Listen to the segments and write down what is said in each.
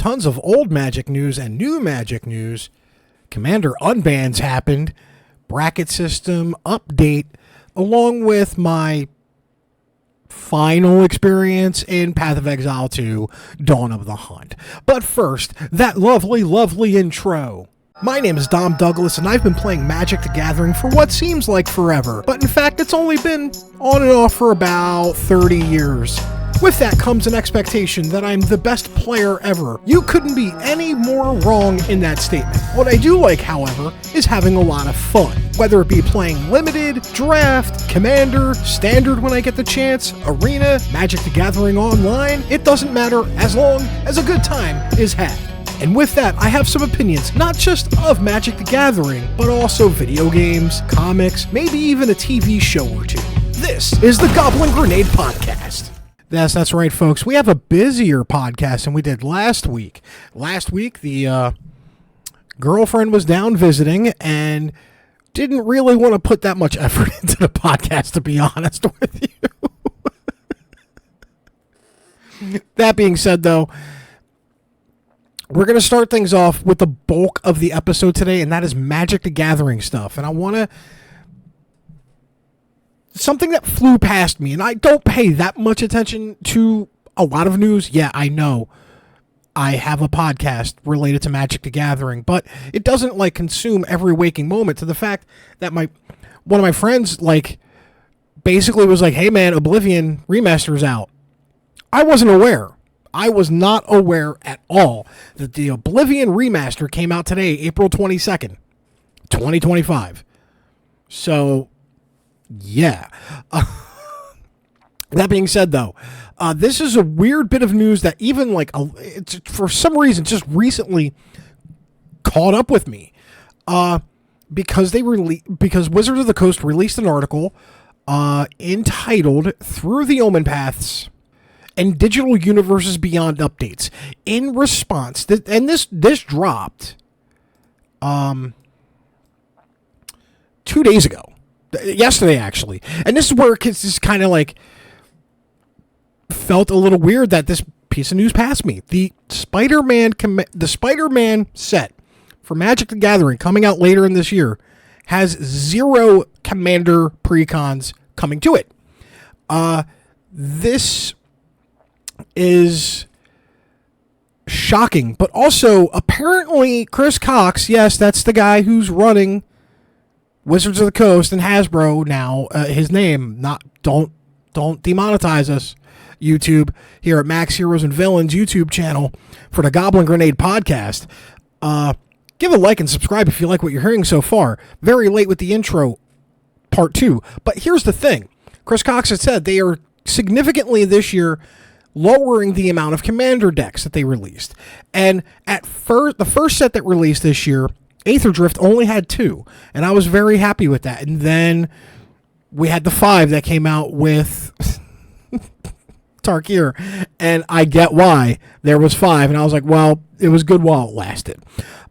tons of old Magic news and new Magic news. Commander unbans happened, bracket system update, along with my final experience in Path of Exile 2, Dawn of the Hunt. But first, that lovely intro. My name is Dom Douglas, and I've been playing Magic the Gathering for what seems like forever, but in fact it's only been on and off for about 30 years. With that comes an expectation that I'm the best player ever. You couldn't be any more wrong in that statement. What I do like, however, is having a lot of fun. Whether it be playing Limited, Draft, Commander, Standard when I get the chance, Arena, Magic the Gathering Online, it doesn't matter as long as a good time is had. And with that, I have some opinions, not just of Magic the Gathering, but also video games, comics, maybe even a TV show or two. This is the Goblin Grenade Podcast. Yes, that's right, folks. We have a busier podcast than we did last week. Last week, the girlfriend was down visiting and didn't really want to put that much effort into the podcast, to be honest with you. That being said, though, we're going to start things off with the bulk of the episode today, and that is Magic the Gathering stuff. And I want to... something that flew past me, and I don't pay that much attention to a lot of news. Yeah, I know I have a podcast related to Magic the Gathering, but it doesn't like consume every waking moment, to the fact that one of my friends like basically was like, "Hey man, Oblivion Remaster's out." I wasn't aware. I was not aware at all that the Oblivion Remaster came out today, April 22nd, 2025. So yeah. That being said, though, this is a weird bit of news that even like it's, for some reason, just recently caught up with me. Because Wizards of the Coast released an article entitled "Through the Omen Paths and Digital Universes Beyond Updates" in response, and this dropped 2 days ago. Yesterday, actually. And this is where it's just kind of like felt a little weird that this piece of news passed me. The Spiderman set for Magic the Gathering coming out later in this year has 0 Commander precons coming to it. This is shocking, but also apparently Chris Cox, yes, that's the guy who's running Wizards of the Coast and Hasbro now, his name, don't demonetize us, YouTube, here at Max Heroes and Villains YouTube channel for the Goblin Grenade Podcast. Give a like and subscribe if you like what you're hearing so far. Very late with the intro, part 2. But here's the thing. Chris Cox has said they are significantly this year lowering the amount of Commander decks that they released. And at the first set that released this year, Aether Drift only had 2, and I was very happy with that. And then we had the 5 that came out with Tarkir, and I get why there was 5, and I was like, well, it was good while it lasted.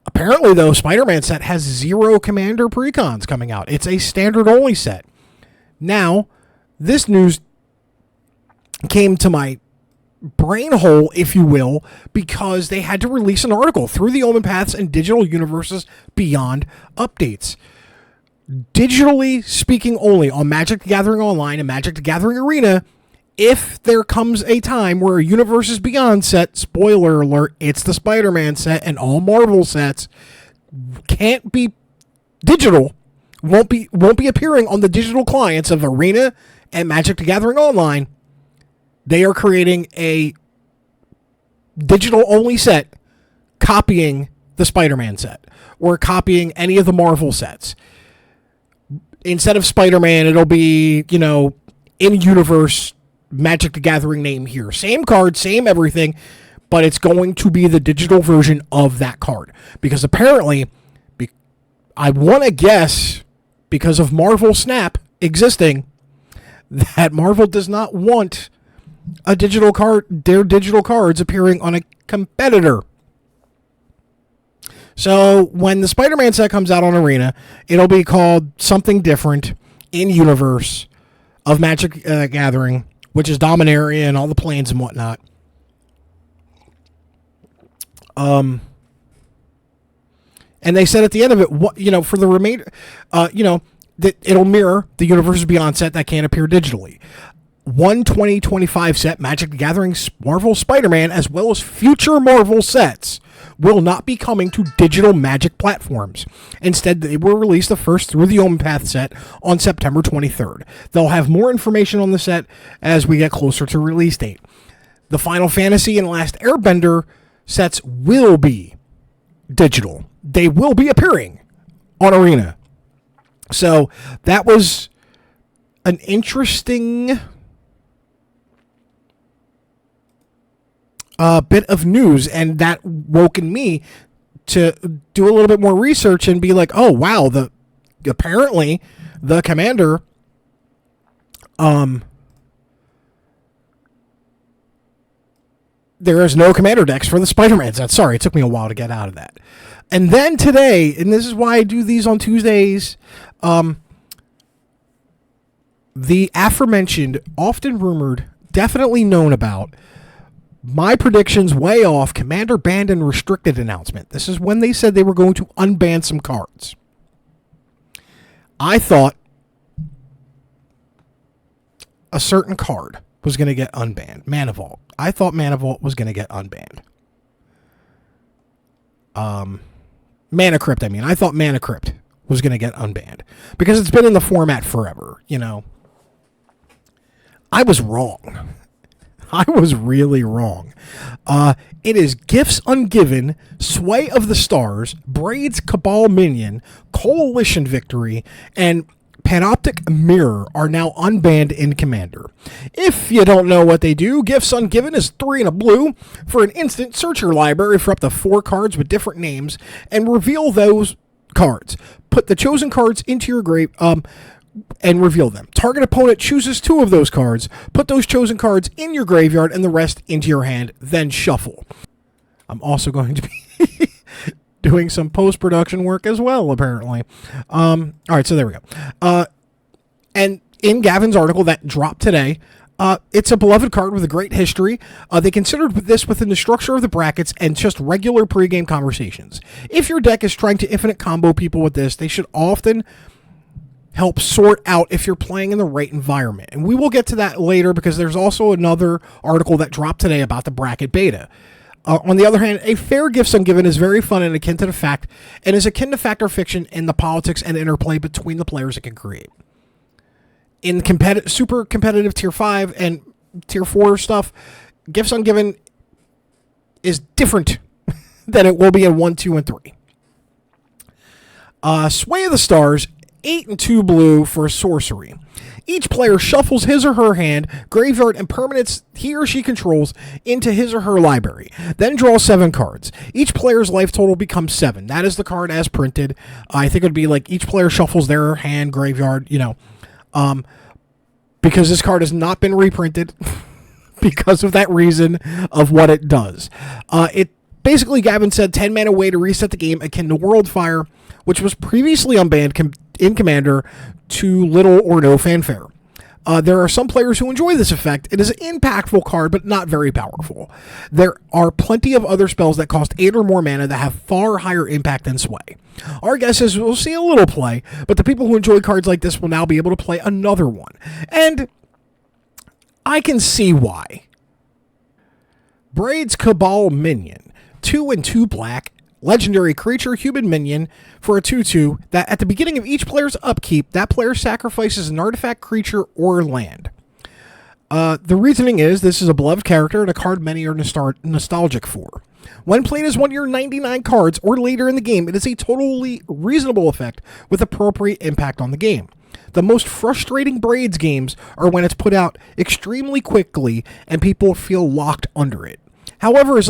Apparently, though, Spiderman set has 0 Commander precons coming out. It's a standard-only set. Now, this news came to my brain hole, if you will, because they had to release an article, "Through the Omen Paths and Digital Universes Beyond Updates." Digitally speaking only on Magic the Gathering Online and Magic the Gathering Arena, if there comes a time where a Universes Beyond set, spoiler alert, it's the Spider-Man set, and all Marvel sets can't be digital, won't be appearing on the digital clients of Arena and Magic the Gathering Online, they are creating a digital-only set copying the Spider-Man set or copying any of the Marvel sets. Instead of Spider-Man, it'll be, in-universe Magic the Gathering name here. Same card, same everything, but it's going to be the digital version of that card. Because apparently, I want to guess, because of Marvel Snap existing, that Marvel does not want a digital card, their digital cards appearing on a competitor. So when the Spider-Man set comes out on Arena, it'll be called something different in universe of Magic Gathering, which is Dominaria and all the planes and whatnot. And they said at the end of it, for the remainder, that it'll mirror the Universes Beyond set that can't appear digitally. One 2025 set, Magic the Gathering Marvel Spider-Man, as well as future Marvel sets, will not be coming to digital Magic platforms. Instead, they will release the first through the Omenpath set on September 23rd. They'll have more information on the set as we get closer to release date. The Final Fantasy and Last Airbender sets will be digital. They will be appearing on Arena. So that was an interesting bit of news, and that woke in me to do a little bit more research and be like, oh wow, apparently the Commander there is no Commander decks for the Spider-Man set. Sorry, it took me a while to get out of that. And then today, and this is why I do these on Tuesdays, the aforementioned, often rumored, definitely known about, my predictions way off, Commander banned and restricted announcement. This is when they said they were going to unban some cards. I thought a certain card was going to get unbanned. Mana Vault. I thought Mana Vault was going to get unbanned. Mana Crypt, I mean. I thought Mana Crypt was going to get unbanned. Because it's been in the format forever, I was wrong. I was really wrong. It is Gifts Ungiven, Sway of the Stars, Braid's Cabal Minion, Coalition Victory, and Panoptic Mirror are now unbanned in Commander. If you don't know what they do, Gifts Ungiven is 3 and a blue. For an instant, search your library for up to 4 cards with different names and reveal those cards. Put the chosen cards into your grave and reveal them. Target opponent chooses 2 of those cards. Put those chosen cards in your graveyard and the rest into your hand, then shuffle. I'm also going to be doing some post-production work as well, apparently. All right, so there we go. And in Gavin's article that dropped today, it's a beloved card with a great history. They considered this within the structure of the brackets and just regular pregame conversations. If your deck is trying to infinite combo people with this, they should often help sort out if you're playing in the right environment. And we will get to that later because there's also another article that dropped today about the bracket beta. On the other hand, a fair Gifts Ungiven is very fun and akin to the fact, and is akin to fact or fiction in the politics and interplay between the players it can create. In super competitive Tier 5 and Tier 4 stuff, Gifts Ungiven is different than it will be in 1, 2, and 3. Sway of the Stars, 8 and 2 blue for sorcery. Each player shuffles his or her hand, graveyard, and permanents he or she controls into his or her library. Then draw 7 cards. Each player's life total becomes 7. That is the card as printed. I think it would be like each player shuffles their hand, graveyard, because this card has not been reprinted because of that reason of what it does. It basically, Gavin said, 10 mana way to reset the game akin to Worldfire, which was previously unbanned in Commander to little or no fanfare. There are some players who enjoy this effect. It is an impactful card, but not very powerful. There are plenty of other spells that cost 8 or more mana that have far higher impact than Sway. Our guess is we'll see a little play, but the people who enjoy cards like this will now be able to play another one. And I can see why. Braid's Cabal Minion, 2 and 2 black, legendary creature, human minion for a 2/2 that at the beginning of each player's upkeep, that player sacrifices an artifact, creature, or land. The reasoning is this is a beloved character and a card many are nostalgic for. When played as one of your 99 cards or later in the game, it is a totally reasonable effect with appropriate impact on the game. The most frustrating Braids games are when it's put out extremely quickly and people feel locked under it. However, a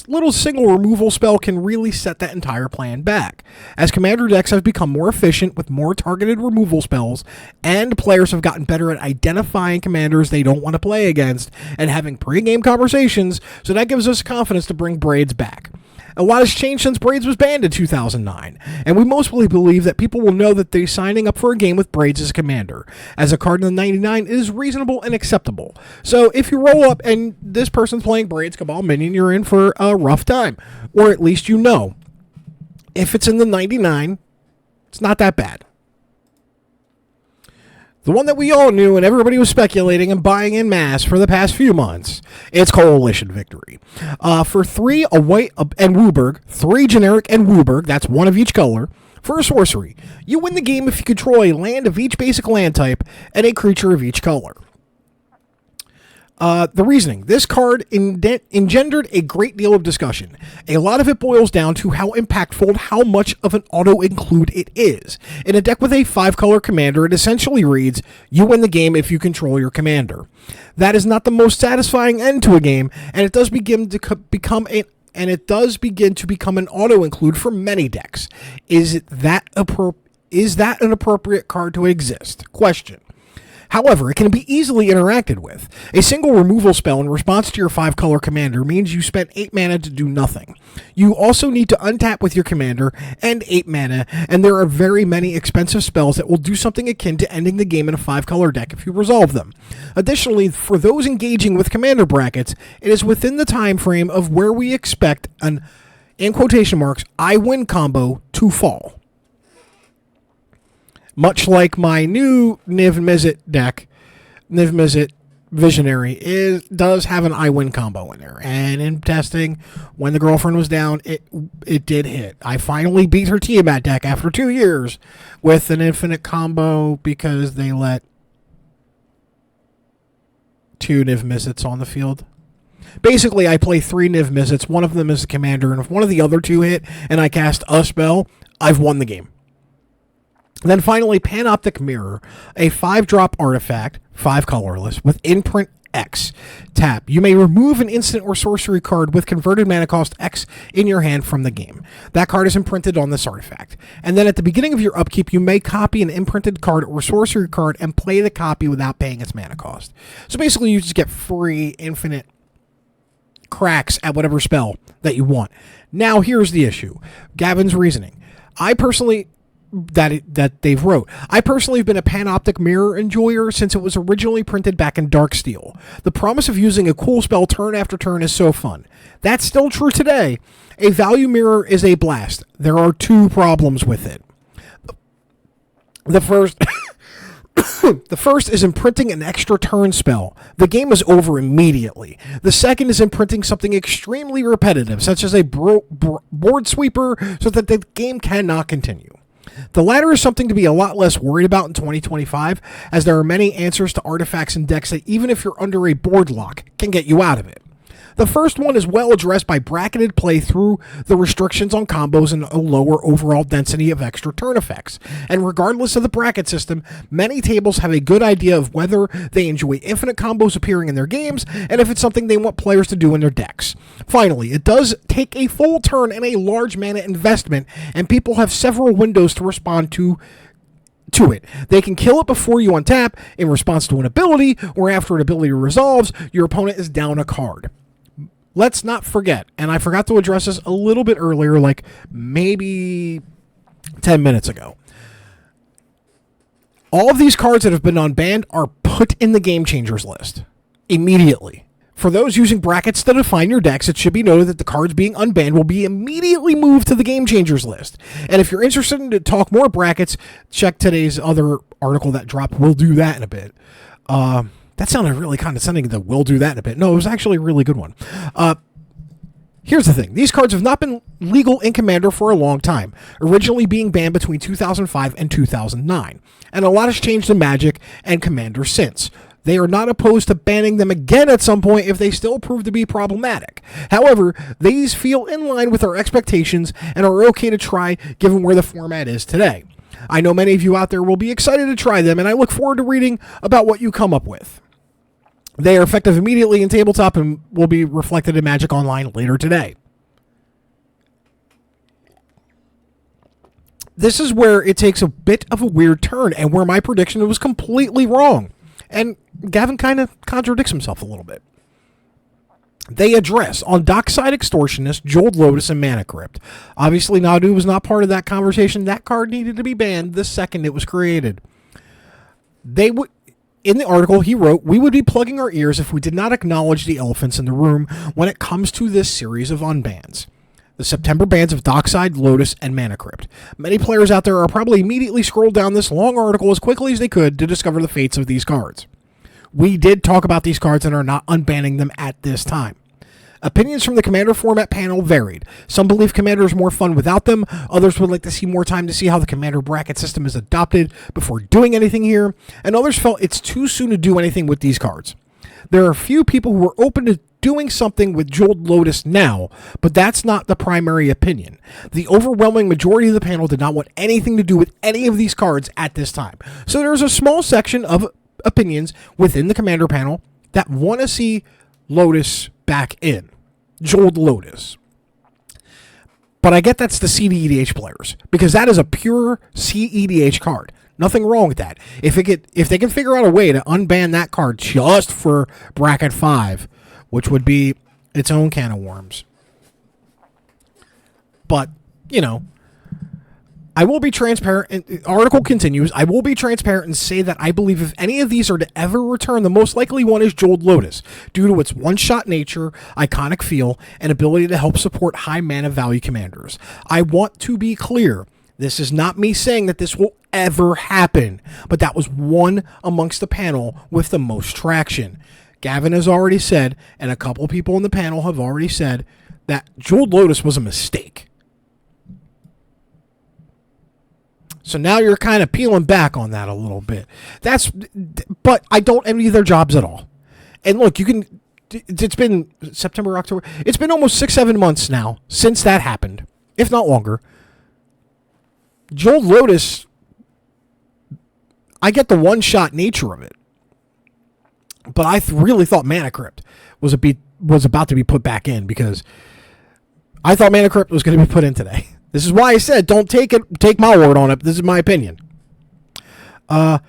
little single removal spell can really set that entire plan back. As Commander decks have become more efficient with more targeted removal spells, and players have gotten better at identifying commanders they don't want to play against and having pre-game conversations, so that gives us confidence to bring Braids back. A lot has changed since Braids was banned in 2009, and we mostly believe that people will know that they're signing up for a game with Braids as a commander. As a card in the 99 is reasonable and acceptable. So if you roll up and this person's playing Braids Cabal Minion, you're in for a rough time. Or at least you know. If it's in the 99, it's not that bad. The one that we all knew and everybody was speculating and buying in mass for the past few months, it's Coalition Victory. For 3, a white and Wooburg, 3 generic and Wooburg, that's 1 of each color. For a sorcery, you win the game if you control a land of each basic land type and a creature of each color. The reasoning. This card engendered a great deal of discussion. A lot of it boils down to how impactful and how much of an auto-include it is. In a deck with a 5-color commander, it essentially reads, you win the game if you control your commander. That is not the most satisfying end to a game, and it does begin to become an auto-include for many decks. Is that an appropriate card to exist? Question. However, it can be easily interacted with. A single removal spell in response to your 5-color commander means you spent 8 mana to do nothing. You also need to untap with your commander and 8 mana, and there are very many expensive spells that will do something akin to ending the game in a 5-color deck if you resolve them. Additionally, for those engaging with commander brackets, it is within the time frame of where we expect an, in quotation marks, I win combo to fall. Much like my new Niv Mizzet deck, Niv Mizzet Visionary does have an I win combo in there. And in testing, when the girlfriend was down, it did hit. I finally beat her Tiamat deck after 2 years with an infinite combo because they let 2 Niv Mizzets on the field. Basically, I play 3 Niv Mizzets. One of them is a commander, and if one of the other 2 hit and I cast a spell, I've won the game. Then finally, Panoptic Mirror, a 5-drop artifact, 5 colorless, with imprint X. Tap. You may remove an instant or sorcery card with converted mana cost X in your hand from the game. That card is imprinted on this artifact. And then at the beginning of your upkeep, you may copy an imprinted card or sorcery card and play the copy without paying its mana cost. So basically, you just get free, infinite cracks at whatever spell that you want. Now, here's the issue. Gavin's reasoning. I personally have been a Panoptic Mirror enjoyer since it was originally printed back in Darksteel. The promise of using a cool spell turn after turn is so fun. That's still true today. A value mirror is a blast. There are 2 problems with it. The first is imprinting an extra turn spell. The game is over immediately. The second is imprinting something extremely repetitive, such as a board sweeper, so that the game cannot continue. The latter is something to be a lot less worried about in 2025, as there are many answers to artifacts and decks that, even if you're under a board lock, can get you out of it. The first one is well addressed by bracketed play through the restrictions on combos and a lower overall density of extra turn effects. And regardless of the bracket system, many tables have a good idea of whether they enjoy infinite combos appearing in their games and if it's something they want players to do in their decks. Finally, it does take a full turn and a large mana investment, and people have several windows to respond to it. They can kill it before you untap in response to an ability, or after an ability resolves, your opponent is down a card. Let's not forget, and I forgot to address this a little bit earlier, like maybe 10 minutes ago. All of these cards that have been unbanned are put in the Game Changers list immediately. For those using brackets to define your decks, it should be noted that the cards being unbanned will be immediately moved to the Game Changers list. And if you're interested in to talk more brackets, check today's other article that dropped. We'll do that in a bit. That sounded really condescending, that we'll do that in a bit. No, it was actually a really good one. Here's the thing. These cards have not been legal in Commander for a long time, originally being banned between 2005 and 2009. And a lot has changed in Magic and Commander since. They are not opposed to banning them again at some point if they still prove to be problematic. However, these feel in line with our expectations and are okay to try given where the format is today. I know many of you out there will be excited to try them, and I look forward to reading about what you come up with. They are effective immediately in tabletop and will be reflected in Magic Online later today. This is where it takes a bit of a weird turn and where my prediction was completely wrong. And Gavin kind of contradicts himself a little bit. they address on Dockside Extortionist, Jeweled Lotus, and Mana Crypt. Obviously, Nadu was not part of that conversation. That card needed to be banned the second it was created. In the article, he wrote, "We would be plugging our ears if we did not acknowledge the elephants in the room when it comes to this series of unbans. The September bans of Dockside, Lotus, and Mana Crypt. Many players out there are probably immediately scrolled down this long article as quickly as they could to discover the fates of these cards. We did talk about these cards and are not unbanning them at this time. Opinions from the Commander format panel varied. Some believe Commander is more fun without them. Others would like to see more time to see how the Commander bracket system is adopted before doing anything here. And others felt it's too soon to do anything with these cards. There are a few people who are open to doing something with Jeweled Lotus now, but that's not the primary opinion. The overwhelming majority of the panel did not want anything to do with any of these cards at this time. So there's a small section of opinions within the Commander panel that want to see Lotus back in. Jeweled Lotus. But I get that's the CEDH players, because that is a pure CEDH card. Nothing wrong with that. If they can figure out a way to unban that card just for bracket 5, which would be its own can of worms. But, I will be transparent. The article continues. I will be transparent and say that I believe if any of these are to ever return, the most likely one is Jeweled Lotus, due to its one-shot nature, iconic feel, and ability to help support high mana value commanders. I want to be clear. This is not me saying that this will ever happen, but that was one amongst the panel with the most traction. Gavin has already said, and a couple people in the panel have already said, that Jeweled Lotus was a mistake. So now you're kind of peeling back on that a little bit. But I don't envy their jobs at all. And look, it's been September, October. It's been almost 6-7 months now since that happened, if not longer. Jeweled Lotus, I get the one-shot nature of it. But I really thought Mana Crypt was about to be put back in, because I thought Mana Crypt was going to be put in today. This is why I said don't take my word on it. This is my opinion. And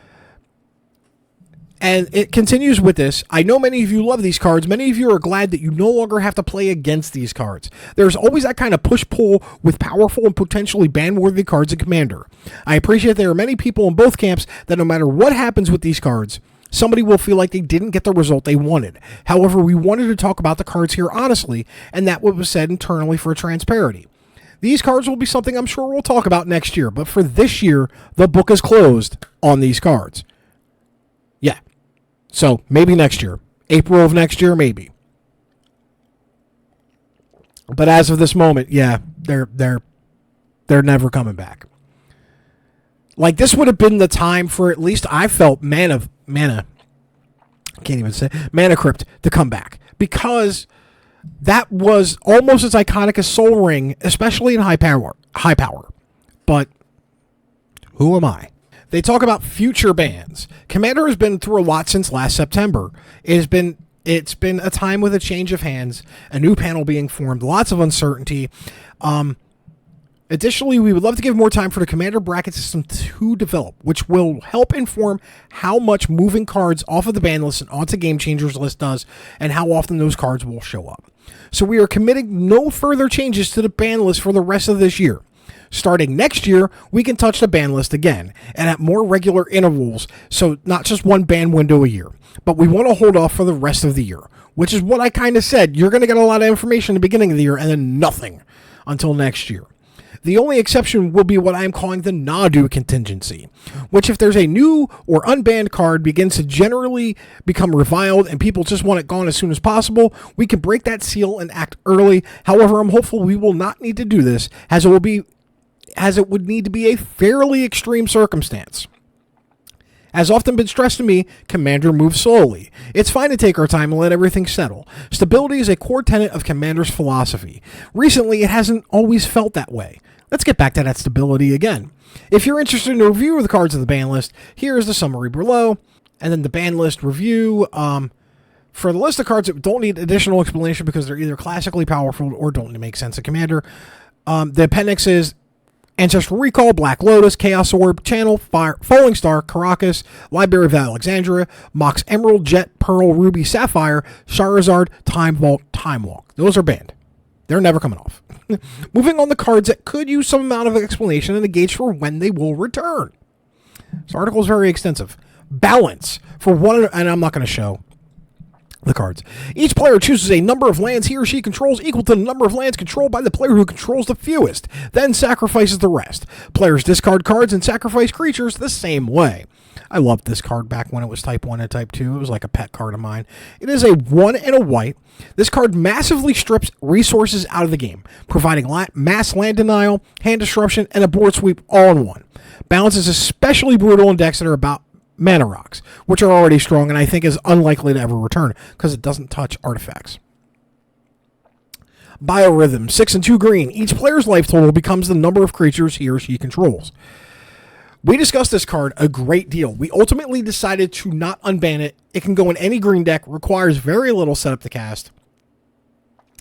it continues with this. I know many of you love these cards. Many of you are glad that you no longer have to play against these cards. There's always that kind of push-pull with powerful and potentially ban-worthy cards in Commander. I appreciate there are many people in both camps that no matter what happens with these cards, somebody will feel like they didn't get the result they wanted. However, we wanted to talk about the cards here honestly, and that was said internally for transparency. These cards will be something I'm sure we'll talk about next year, but for this year, the book is closed on these cards. Yeah. So maybe next year. April of next year, maybe. But as of this moment, yeah, they're never coming back. Like, this would have been the time for, at least I felt, Mana Crypt to come back, because that was almost as iconic as Soul Ring, especially in high power. But who am I? They talk about future bans. Commander has been through a lot since last September. It's been a time with a change of hands, a new panel being formed, lots of uncertainty. Additionally, we would love to give more time for the Commander bracket system to develop, which will help inform how much moving cards off of the ban list and onto Game Changers list does, and how often those cards will show up. So we are committing no further changes to the ban list for the rest of this year. Starting next year, we can touch the ban list again, and at more regular intervals, so not just one ban window a year. But we want to hold off for the rest of the year, which is what I kind of said. You're going to get a lot of information at the beginning of the year, and then nothing until next year. The only exception will be what I am calling the Nadu contingency, which, if there's a new or unbanned card begins to generally become reviled and people just want it gone as soon as possible, we can break that seal and act early. However, I'm hopeful we will not need to do this, as it would need to be a fairly extreme circumstance. As often been stressed to me, Commander moves slowly. It's fine to take our time and let everything settle. Stability is a core tenet of Commander's philosophy. Recently, it hasn't always felt that way. Let's get back to that stability again. If you're interested in a review of the cards of the ban list, here is the summary below, and then the ban list review. For the list of cards that don't need additional explanation because they're either classically powerful or don't make sense in Commander, the appendix is Ancestral Recall, Black Lotus, Chaos Orb, Channel, Fire, Falling Star, Caracas, Library of Alexandria, Mox Emerald, Jet, Pearl, Ruby, Sapphire, Charizard, Time Vault, Time Walk. Those are banned. They're never coming off. Moving on to cards that could use some amount of explanation and a gauge for when they will return. This article is very extensive. Balance for one, and I'm not going to show the cards. Each player chooses a number of lands he or she controls equal to the number of lands controlled by the player who controls the fewest, then sacrifices the rest. Players discard cards and sacrifice creatures the same way. I loved this card back when it was Type 1 and Type 2. It was like a pet card of mine. It is a 1 and a white. This card massively strips resources out of the game, providing mass land denial, hand disruption, and a board sweep all in one. Balance is especially brutal in decks that are about mana rocks, which are already strong and I think is unlikely to ever return because it doesn't touch artifacts. Biorhythm, 6 and 2 green. Each player's life total becomes the number of creatures he or she controls. We discussed this card a great deal. We ultimately decided to not unban it. It can go in any green deck, requires very little setup to cast,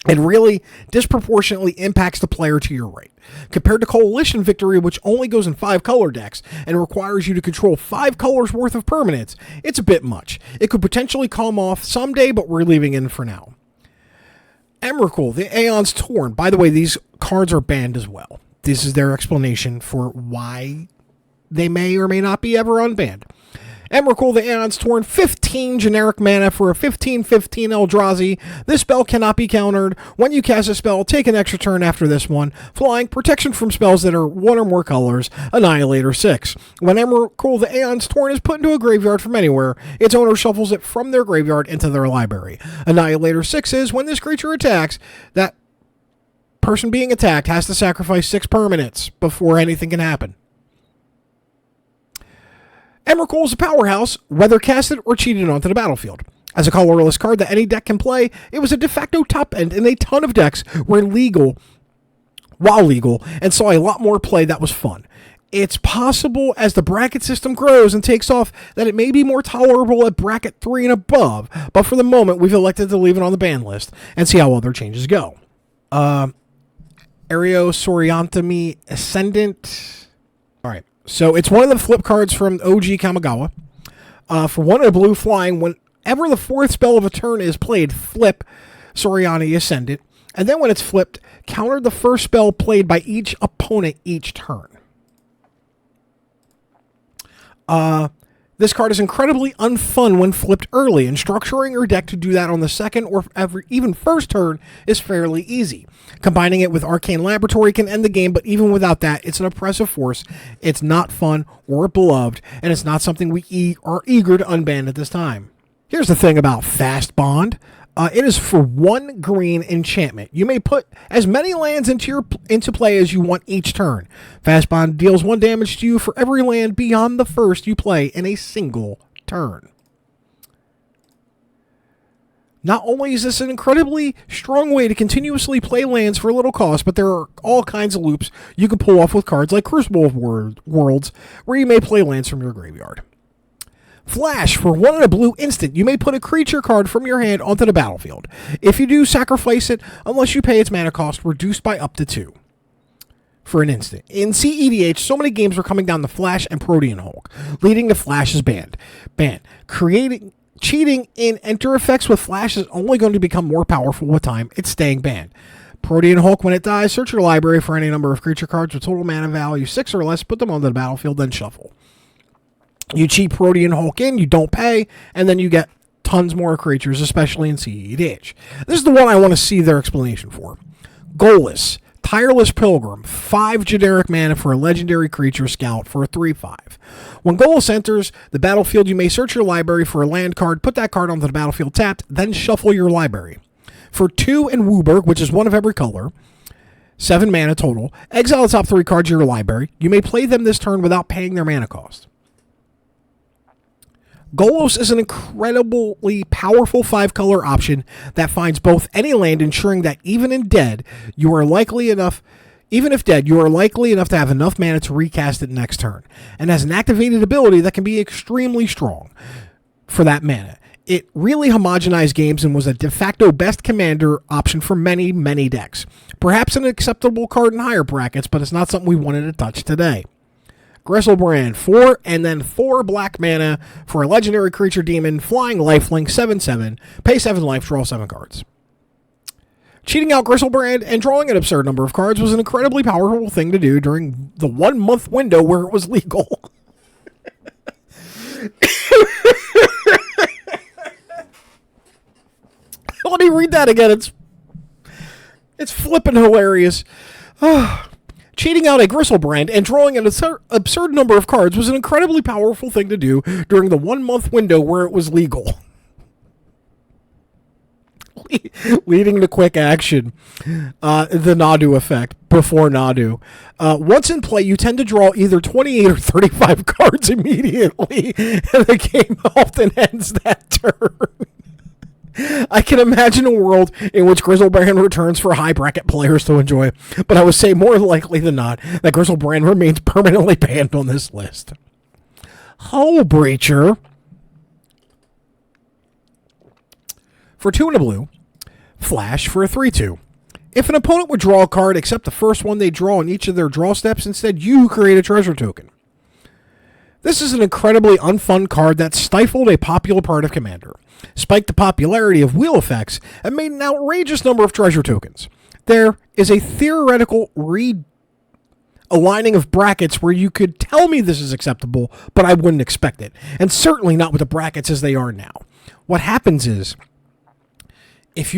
and really disproportionately impacts the player to your right. Compared to Coalition Victory, which only goes in 5 color decks and requires you to control 5 colors worth of permanents, it's a bit much. It could potentially calm off someday, but we're leaving in for now. Emrakul, the Aeon's Torn. By the way, these cards are banned as well. This is their explanation for why they may or may not be ever unbanned. Emrakul, the Aeon's Torn, 15 generic mana for a 15/15 Eldrazi. This spell cannot be countered. When you cast a spell, take an extra turn after this one. Flying, protection from spells that are 1 or more colors. Annihilator 6. When Emrakul, the Aeon's Torn, is put into a graveyard from anywhere, its owner shuffles it from their graveyard into their library. Annihilator 6 is when this creature attacks, that person being attacked has to sacrifice 6 permanents before anything can happen. Emrakul is a powerhouse, whether casted or cheated onto the battlefield. As a colorless card that any deck can play, it was a de facto top end in a ton of decks while legal, and saw a lot more play that was fun. It's possible as the bracket system grows and takes off that it may be more tolerable at bracket 3 and above, but for the moment we've elected to leave it on the ban list and see how other changes go. Soriantami Ascendant. Alright. So it's one of the flip cards from OG Kamigawa. For 1 and a blue flying, whenever the 4th spell of a turn is played, flip Soriani Ascendant. And then when it's flipped, counter the first spell played by each opponent each turn. This card is incredibly unfun when flipped early, and structuring your deck to do that on the second or even first turn is fairly easy. Combining it with Arcane Laboratory can end the game, but even without that, it's an oppressive force. It's not fun or beloved, and it's not something we are eager to unban at this time. Here's the thing about Fast Bond. It is for 1 green enchantment. You may put as many lands into play as you want each turn. Fast Bond deals 1 damage to you for every land beyond the first you play in a single turn. Not only is this an incredibly strong way to continuously play lands for little cost, but there are all kinds of loops you can pull off with cards like Crucible of Worlds, where you may play lands from your graveyard. Flash, for 1 and a blue instant, you may put a creature card from your hand onto the battlefield. If you do, sacrifice it unless you pay its mana cost, reduced by up to 2 for an instant. In CEDH, so many games were coming down to Flash and Protean Hulk, leading to Flash's ban. Cheating in enter effects with Flash is only going to become more powerful with time. It's staying banned. Protean Hulk, when it dies, search your library for any number of creature cards with total mana value 6 or less, put them onto the battlefield, then shuffle. You cheat Protean Hulk in, you don't pay, and then you get tons more creatures, especially in CEDH. This is the one I want to see their explanation for. Goalless, Tireless Pilgrim, 5 generic mana for a legendary creature scout for a 3/5. When Goalless enters the battlefield, you may search your library for a land card, put that card onto the battlefield tapped, then shuffle your library. For 2 in Wooburg, which is 1 of every color, 7 mana total, exile the top 3 cards of your library. You may play them this turn without paying their mana cost. Golos is an incredibly powerful 5-color option that finds both any land, ensuring that even if dead, you are likely enough to have enough mana to recast it next turn, and has an activated ability that can be extremely strong for that mana. It really homogenized games and was a de facto best commander option for many, many decks. Perhaps an acceptable card in higher brackets, but it's not something we wanted to touch today. Griselbrand, 4 and then 4 black mana for a legendary creature demon, flying lifelink, 7/7, pay 7 life, draw 7 cards. Cheating out Griselbrand and drawing an absurd number of cards was an incredibly powerful thing to do during the 1 month window where it was legal. Let me read that again. It's flippin' hilarious. Cheating out a Griselbrand and drawing an absurd number of cards was an incredibly powerful thing to do during the 1 month window where it was legal. Leading to quick action. The Nadu effect before Nadu. Once in play, you tend to draw either 28 or 35 cards immediately, and the game often ends that turn. I can imagine a world in which Griselbrand returns for high bracket players to enjoy, but I would say more likely than not that Griselbrand remains permanently banned on this list. Hull Breacher. For 2 and a blue, flash for a 3/2. If an opponent would draw a card except the first one they draw in each of their draw steps, instead you create a treasure token. This is an incredibly unfun card that stifled a popular part of Commander, spiked the popularity of wheel effects, and made an outrageous number of treasure tokens. There is a theoretical aligning of brackets where you could tell me this is acceptable, but I wouldn't expect it, and certainly not with the brackets as they are now. What happens is, if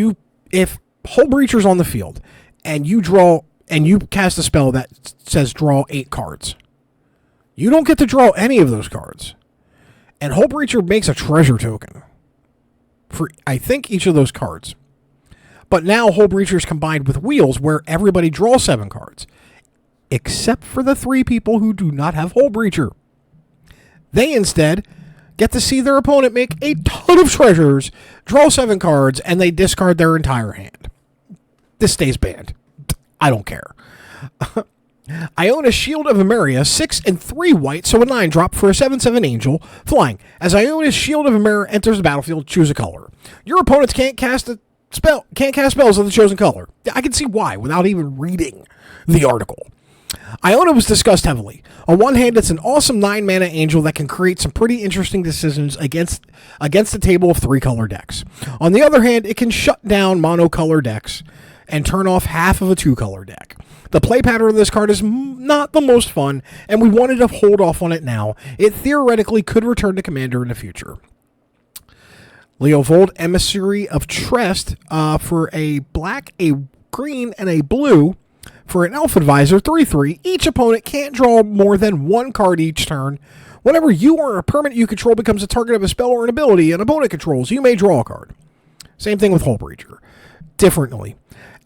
Hull Breacher's on the field and you cast a spell that says draw 8 cards, you don't get to draw any of those cards. And Hull Breacher makes a treasure token for, I think, each of those cards. But now Hull Breacher is combined with wheels where everybody draws 7 cards, except for the 3 people who do not have Hull Breacher. They instead get to see their opponent make a ton of treasures, draw 7 cards, and they discard their entire hand. This stays banned. I don't care. I own a Shield of Emeria, 6 and 3 white, so a 9-drop for a 7/7 angel, flying. As Iona's Shield of Emeria enters the battlefield, choose a color. Your opponents can't cast spells of the chosen color. I can see why, without even reading the article. Iona was discussed heavily. On one hand, it's an awesome 9-mana angel that can create some pretty interesting decisions against a table of 3-color decks. On the other hand, it can shut down monocolor decks and turn off half of a 2-color deck. The play pattern of this card is not the most fun, and we wanted to hold off on it now. It theoretically could return to Commander in the future. Leovold, Emissary of Trest, for a black, a green, and a blue. For an Elf Advisor, 3/3, each opponent can't draw more than 1 card each turn. Whenever you or a permanent you control becomes a target of a spell or an ability an opponent controls, you may draw a card. Same thing with Hull Breacher. Differently.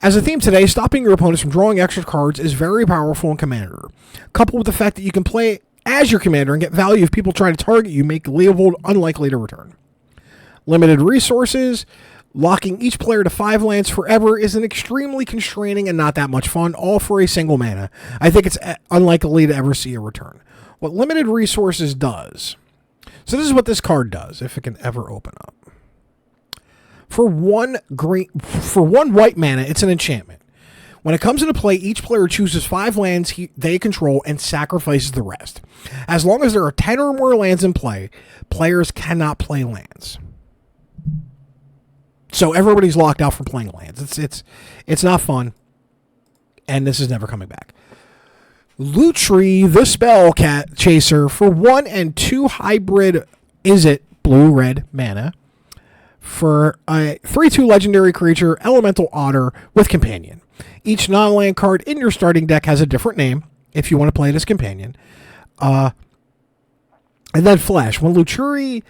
As a theme today, stopping your opponents from drawing extra cards is very powerful in Commander. Coupled with the fact that you can play as your commander and get value if people try to target you, make Leovold unlikely to return. Limited resources. Locking each player to 5 lands forever is an extremely constraining and not that much fun, all for a single mana. I think it's unlikely to ever see a return. What limited resources does. So this is what this card does, if it can ever open up. For one white mana, it's an enchantment. When it comes into play, each player chooses 5 lands they control and sacrifices the rest. As long as there are 10 or more lands in play, players cannot play lands. So everybody's locked out from playing lands. It's not fun, and this is never coming back. Lutri, the Spell Chaser, for 1 and 2 hybrid, is it blue-red mana, for a 3/2 legendary creature, Elemental Otter with Companion. Each non-land card in your starting deck has a different name, if you want to play it as Companion. And then Flash. When Lutri,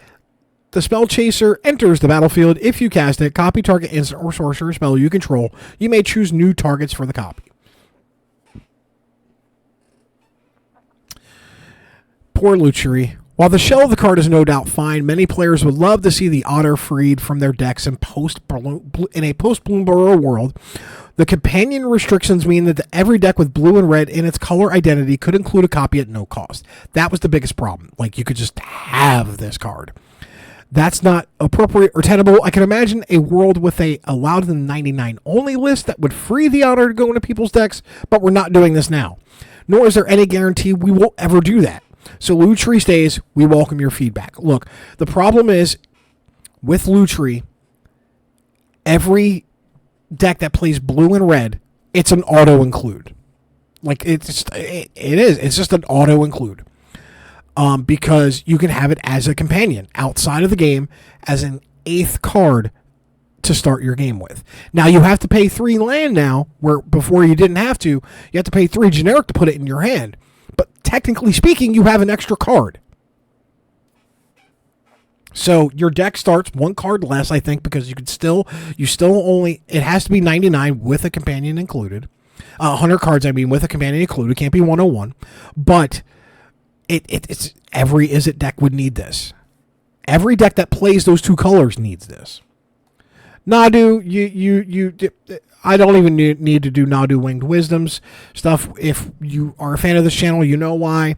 the Spell Chaser, enters the battlefield, if you cast it, copy target instant or sorcerer spell you control. You may choose new targets for the copy. Poor Lutri. While the shell of the card is no doubt fine, many players would love to see the Otter freed from their decks in a post-Bloomborough world. The companion restrictions mean that every deck with blue and red in its color identity could include a copy at no cost. That was the biggest problem. Like, you could just have this card. That's not appropriate or tenable. I can imagine a world with a allowed than 99 only list that would free the honor to go into people's decks, but we're not doing this now. Nor is there any guarantee we will ever do that. So Lutri stays. We welcome your feedback. Look, the problem is with Lutri, every deck that plays blue and red, it's an auto include. Like it is. It's just an auto include. Because you can have it as a companion outside of the game as an 8th card to start your game with. Now you have to pay 3 land now, where before you didn't have to. You have to pay 3 generic to put it in your hand. But technically speaking, you have an extra card. So your deck starts 1 card less, I think, because you still only, it has to be 99 with a companion included. 100 cards, I mean, with a companion included. It can't be 101. But it's every Izzet deck would need this. Every deck that plays those 2 colors needs this. Nadu, I don't even need to do Nadu Winged Wisdoms stuff. If you are a fan of this channel, you know why.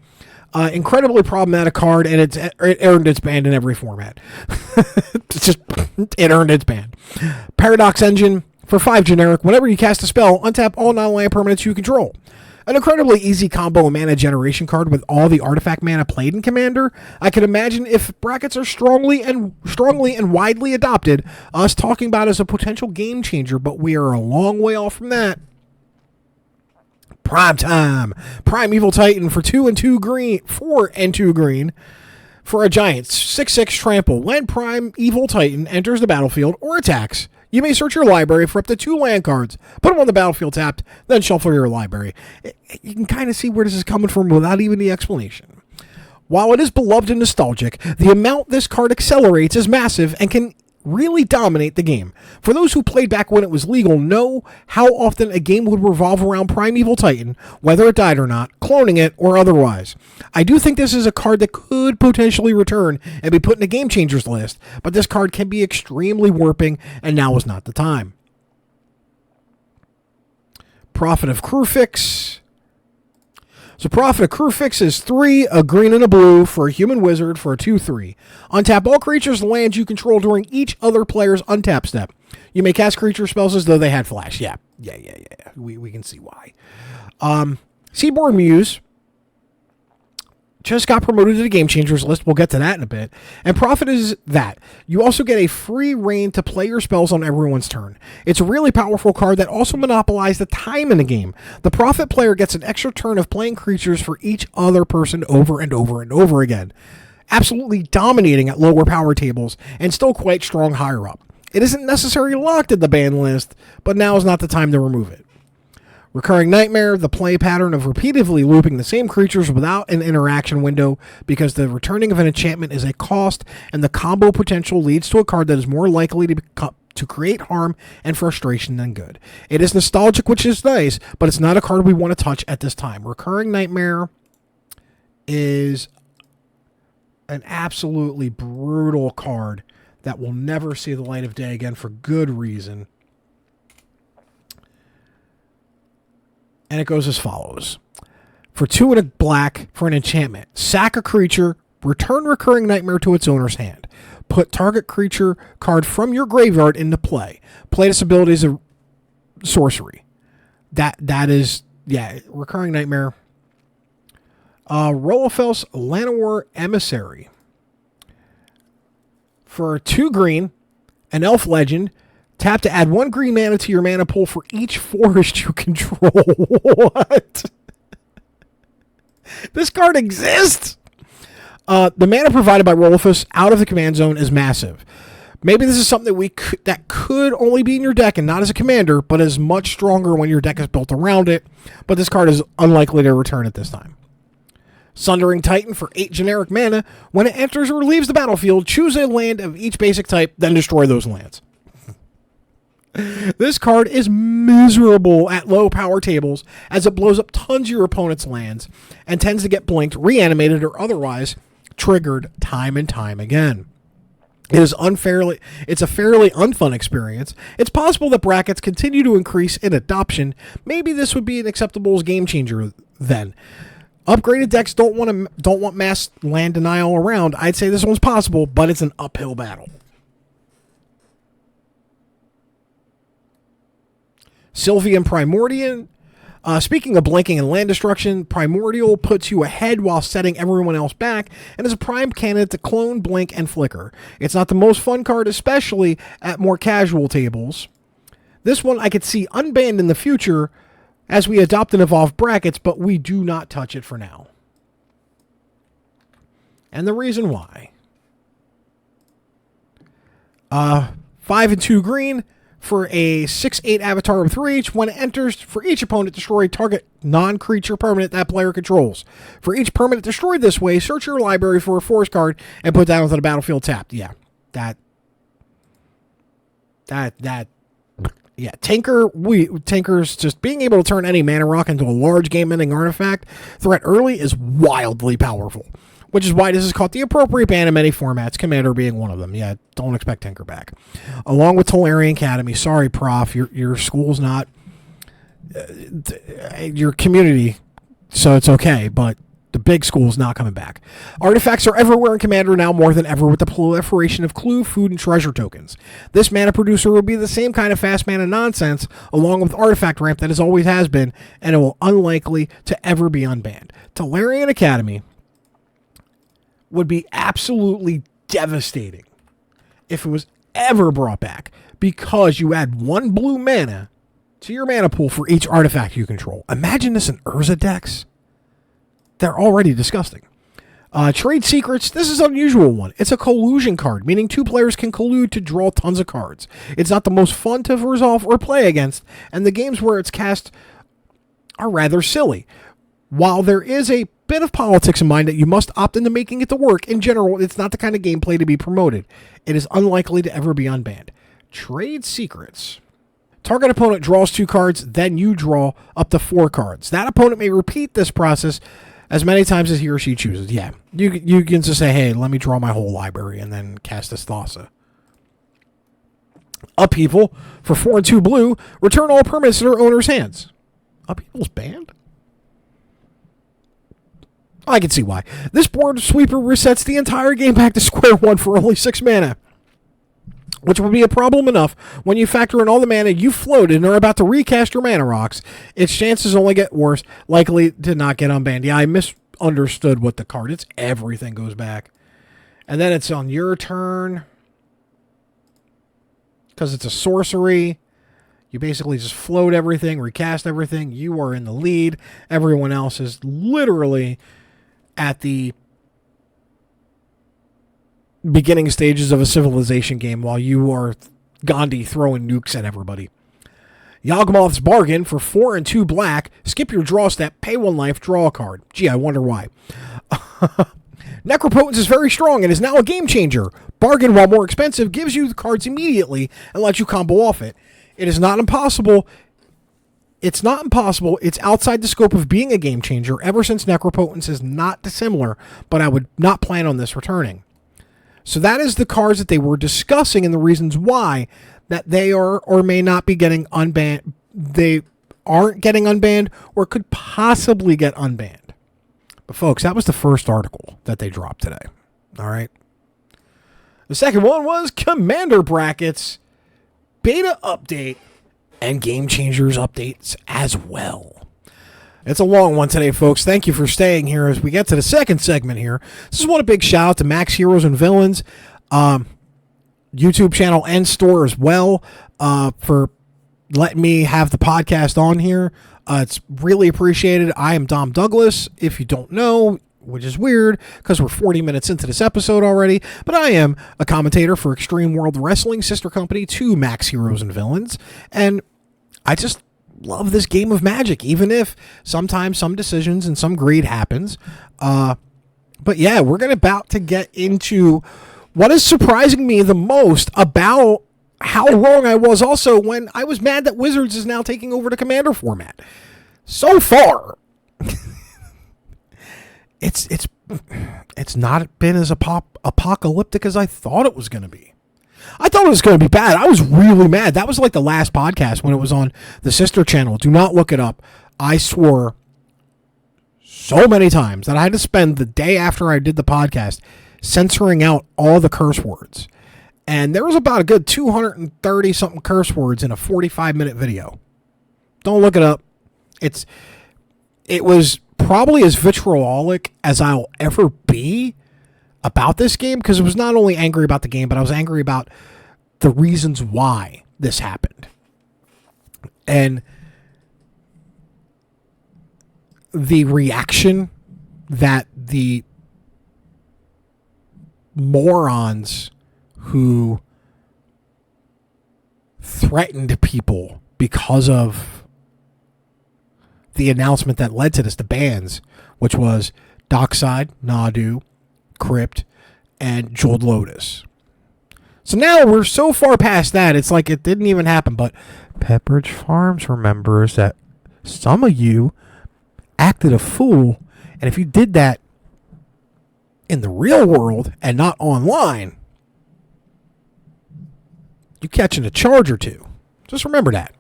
Incredibly problematic card, and it earned its ban in every format. It earned its ban. Paradox Engine for 5 generic. Whenever you cast a spell, untap all non-land permanents you control. An incredibly easy combo mana generation card with all the artifact mana played in Commander. I can imagine if brackets are strongly and widely adopted, us talking about it as a potential game changer, but we are a long way off from that. Prime time. Primeval Titan for 4 and 2 green for a giant 6/6 trample. When Primeval Titan enters the battlefield or attacks, you may search your library for up to 2 land cards, put them on the battlefield tapped, then shuffle your library. You can kind of see where this is coming from without even the explanation. While it is beloved and nostalgic, the amount this card accelerates is massive and can really dominate the game. For those who played back when it was legal know how often a game would revolve around Primeval Titan, whether it died or not, cloning it, or otherwise. I do think this is a card that could potentially return and be put in a Game Changers list, but this card can be extremely warping, and now is not the time. Prophet of Crufix. So Prophet of Crufix is 3, a green and a blue for a human wizard for a 2/3. Untap all creatures and lands you control during each other player's untap step. You may cast creature spells as though they had flash. Yeah. We can see why. Seaborn Muse just got promoted to the Game Changers list. We'll get to that in a bit. And Prophet is that. You also get a free reign to play your spells on everyone's turn. It's a really powerful card that also monopolizes the time in the game. The Prophet player gets an extra turn of playing creatures for each other person over and over and over again. Absolutely dominating at lower power tables and still quite strong higher up. It isn't necessarily locked in the ban list, but now is not the time to remove it. Recurring Nightmare, the play pattern of repeatedly looping the same creatures without an interaction window because the returning of an enchantment is a cost and the combo potential leads to a card that is more likely to create harm and frustration than good. It is nostalgic, which is nice, but it's not a card we want to touch at this time. Recurring Nightmare is an absolutely brutal card that will never see the light of day again for good reason. And it goes as follows. For 2 and a black for an enchantment, sack a creature, return Recurring Nightmare to its owner's hand. Put target creature card from your graveyard into play. Play this ability as a sorcery. That is, Recurring Nightmare. Rolofel's Llanowar Emissary. For 2 green, an elf legend. Tap to add 1 green mana to your mana pool for each forest you control. What? This card exists? The mana provided by Rolofus out of the command zone is massive. Maybe this is something that could only be in your deck and not as a commander, but is much stronger when your deck is built around it. But this card is unlikely to return at this time. Sundering Titan for 8 generic mana. When it enters or leaves the battlefield, choose a land of each basic type, then destroy those lands. This card is miserable at low power tables as it blows up tons of your opponent's lands and tends to get blinked, reanimated, or otherwise triggered time and time again. It's a fairly unfun experience. It's possible that brackets continue to increase in adoption. Maybe this would be an acceptable game changer then. Upgraded decks don't want mass land denial around. I'd say this one's possible, but it's an uphill battle. Sylvian Primordial. Speaking of blinking and land destruction, Primordial puts you ahead while setting everyone else back, and is a prime candidate to clone, blink, and flicker. It's not the most fun card, especially at more casual tables. This one I could see unbanned in the future as we adopt and evolve brackets, but we do not touch it for now. And the reason why. 5 and 2 green. For a 6/8 avatar with 3 each, when it enters, for each opponent, destroy target non-creature permanent that player controls. For each permanent destroyed this way, search your library for a force card and put that onto the battlefield tapped. Yeah, yeah. Tinker's just being able to turn any mana rock into a large game-ending artifact threat early is wildly powerful. Which is why this has caught the appropriate ban in many formats, Commander being one of them. Yeah, don't expect Tinker back. Along with Tolarian Academy. Sorry, Prof, your school's not your community, so it's okay, but the big school's not coming back. Artifacts are everywhere in Commander now more than ever with the proliferation of clue, food, and treasure tokens. This mana producer will be the same kind of fast mana nonsense, along with artifact ramp that it always has been, and it will unlikely to ever be unbanned. Tolarian Academy would be absolutely devastating if it was ever brought back, because you add 1 blue mana to your mana pool for each artifact you control. Imagine this in Urza decks. They're already disgusting. Trade Secrets, this is an unusual one. It's a collusion card, meaning 2 players can collude to draw tons of cards. It's not the most fun to resolve or play against, and the games where it's cast are rather silly. While there is a bit of politics in mind that you must opt into making it to work, in general, it's not the kind of gameplay to be promoted. It is unlikely to ever be unbanned. Trade Secrets. Target opponent draws 2 cards, then you draw up to 4 cards. That opponent may repeat this process as many times as he or she chooses. Yeah, you can just say, hey, let me draw my whole library and then cast this Thassa. Upheaval. For 4 and 2 blue, return all permanents to their owner's hands. Upheaval's banned? I can see why. This board sweeper resets the entire game back to square one for only 6 mana, which would be a problem enough when you factor in all the mana you floated and are about to recast your mana rocks. Its chances only get worse, likely to not get unbanned. Yeah, I misunderstood what the card. It's everything goes back. And then it's on your turn. Because it's a sorcery. You basically just float everything, recast everything. You are in the lead. Everyone else is literally at the beginning stages of a civilization game while you are Gandhi throwing nukes at everybody. Yawgmoth's Bargain. For 4 and 2 black, skip your draw step, pay 1 life, draw a card. Gee, I wonder why. Necropotence is very strong and is now a game changer. Bargain, while more expensive, gives you the cards immediately and lets you combo off it. It is not impossible. It's not impossible. It's outside the scope of being a game changer ever since Necropotence is not dissimilar, but I would not plan on this returning. So that is the cards that they were discussing and the reasons why that they are or may not be getting unbanned. They aren't getting unbanned or could possibly get unbanned. But folks, that was the first article that they dropped today. All right. The second one was Commander Brackets beta update and Game Changers updates as well. It's a long one today, folks. Thank you for staying here as we get to the second segment here. This is one a big shout out to Max Heroes and Villains, YouTube channel and store as well, for letting me have the podcast on here. It's really appreciated. I am Dom Douglas, if you don't know, which is weird because we're 40 minutes into this episode already, but I am a commentator for Extreme World Wrestling, sister company to Max Heroes and Villains, and I just love this game of Magic, even if sometimes some decisions and some greed happens. But yeah, we're about to get into what is surprising me the most about how wrong I was also when I was mad that Wizards is now taking over the Commander format. So far, it's not been as apocalyptic as I thought it was going to be. I thought it was going to be bad. I was really mad. That was like the last podcast when it was on the sister channel. Do not look it up. I swore so many times that I had to spend the day after I did the podcast censoring out all the curse words. And there was about a good 230 something curse words in a 45-minute video. Don't look it up. It was probably as vitriolic as I'll ever be about this game, because it was not only angry about the game, but I was angry about the reasons why this happened. And the reaction that the morons who threatened people because of the announcement that led to this, the bans, which was Dockside, Nadu, Crypt, and Jeweled Lotus. So now we're so far past that, it's like it didn't even happen. But Pepperidge Farms remembers that some of you acted a fool, and if you did that in the real world and not online, you catching a charge or two. Just remember that.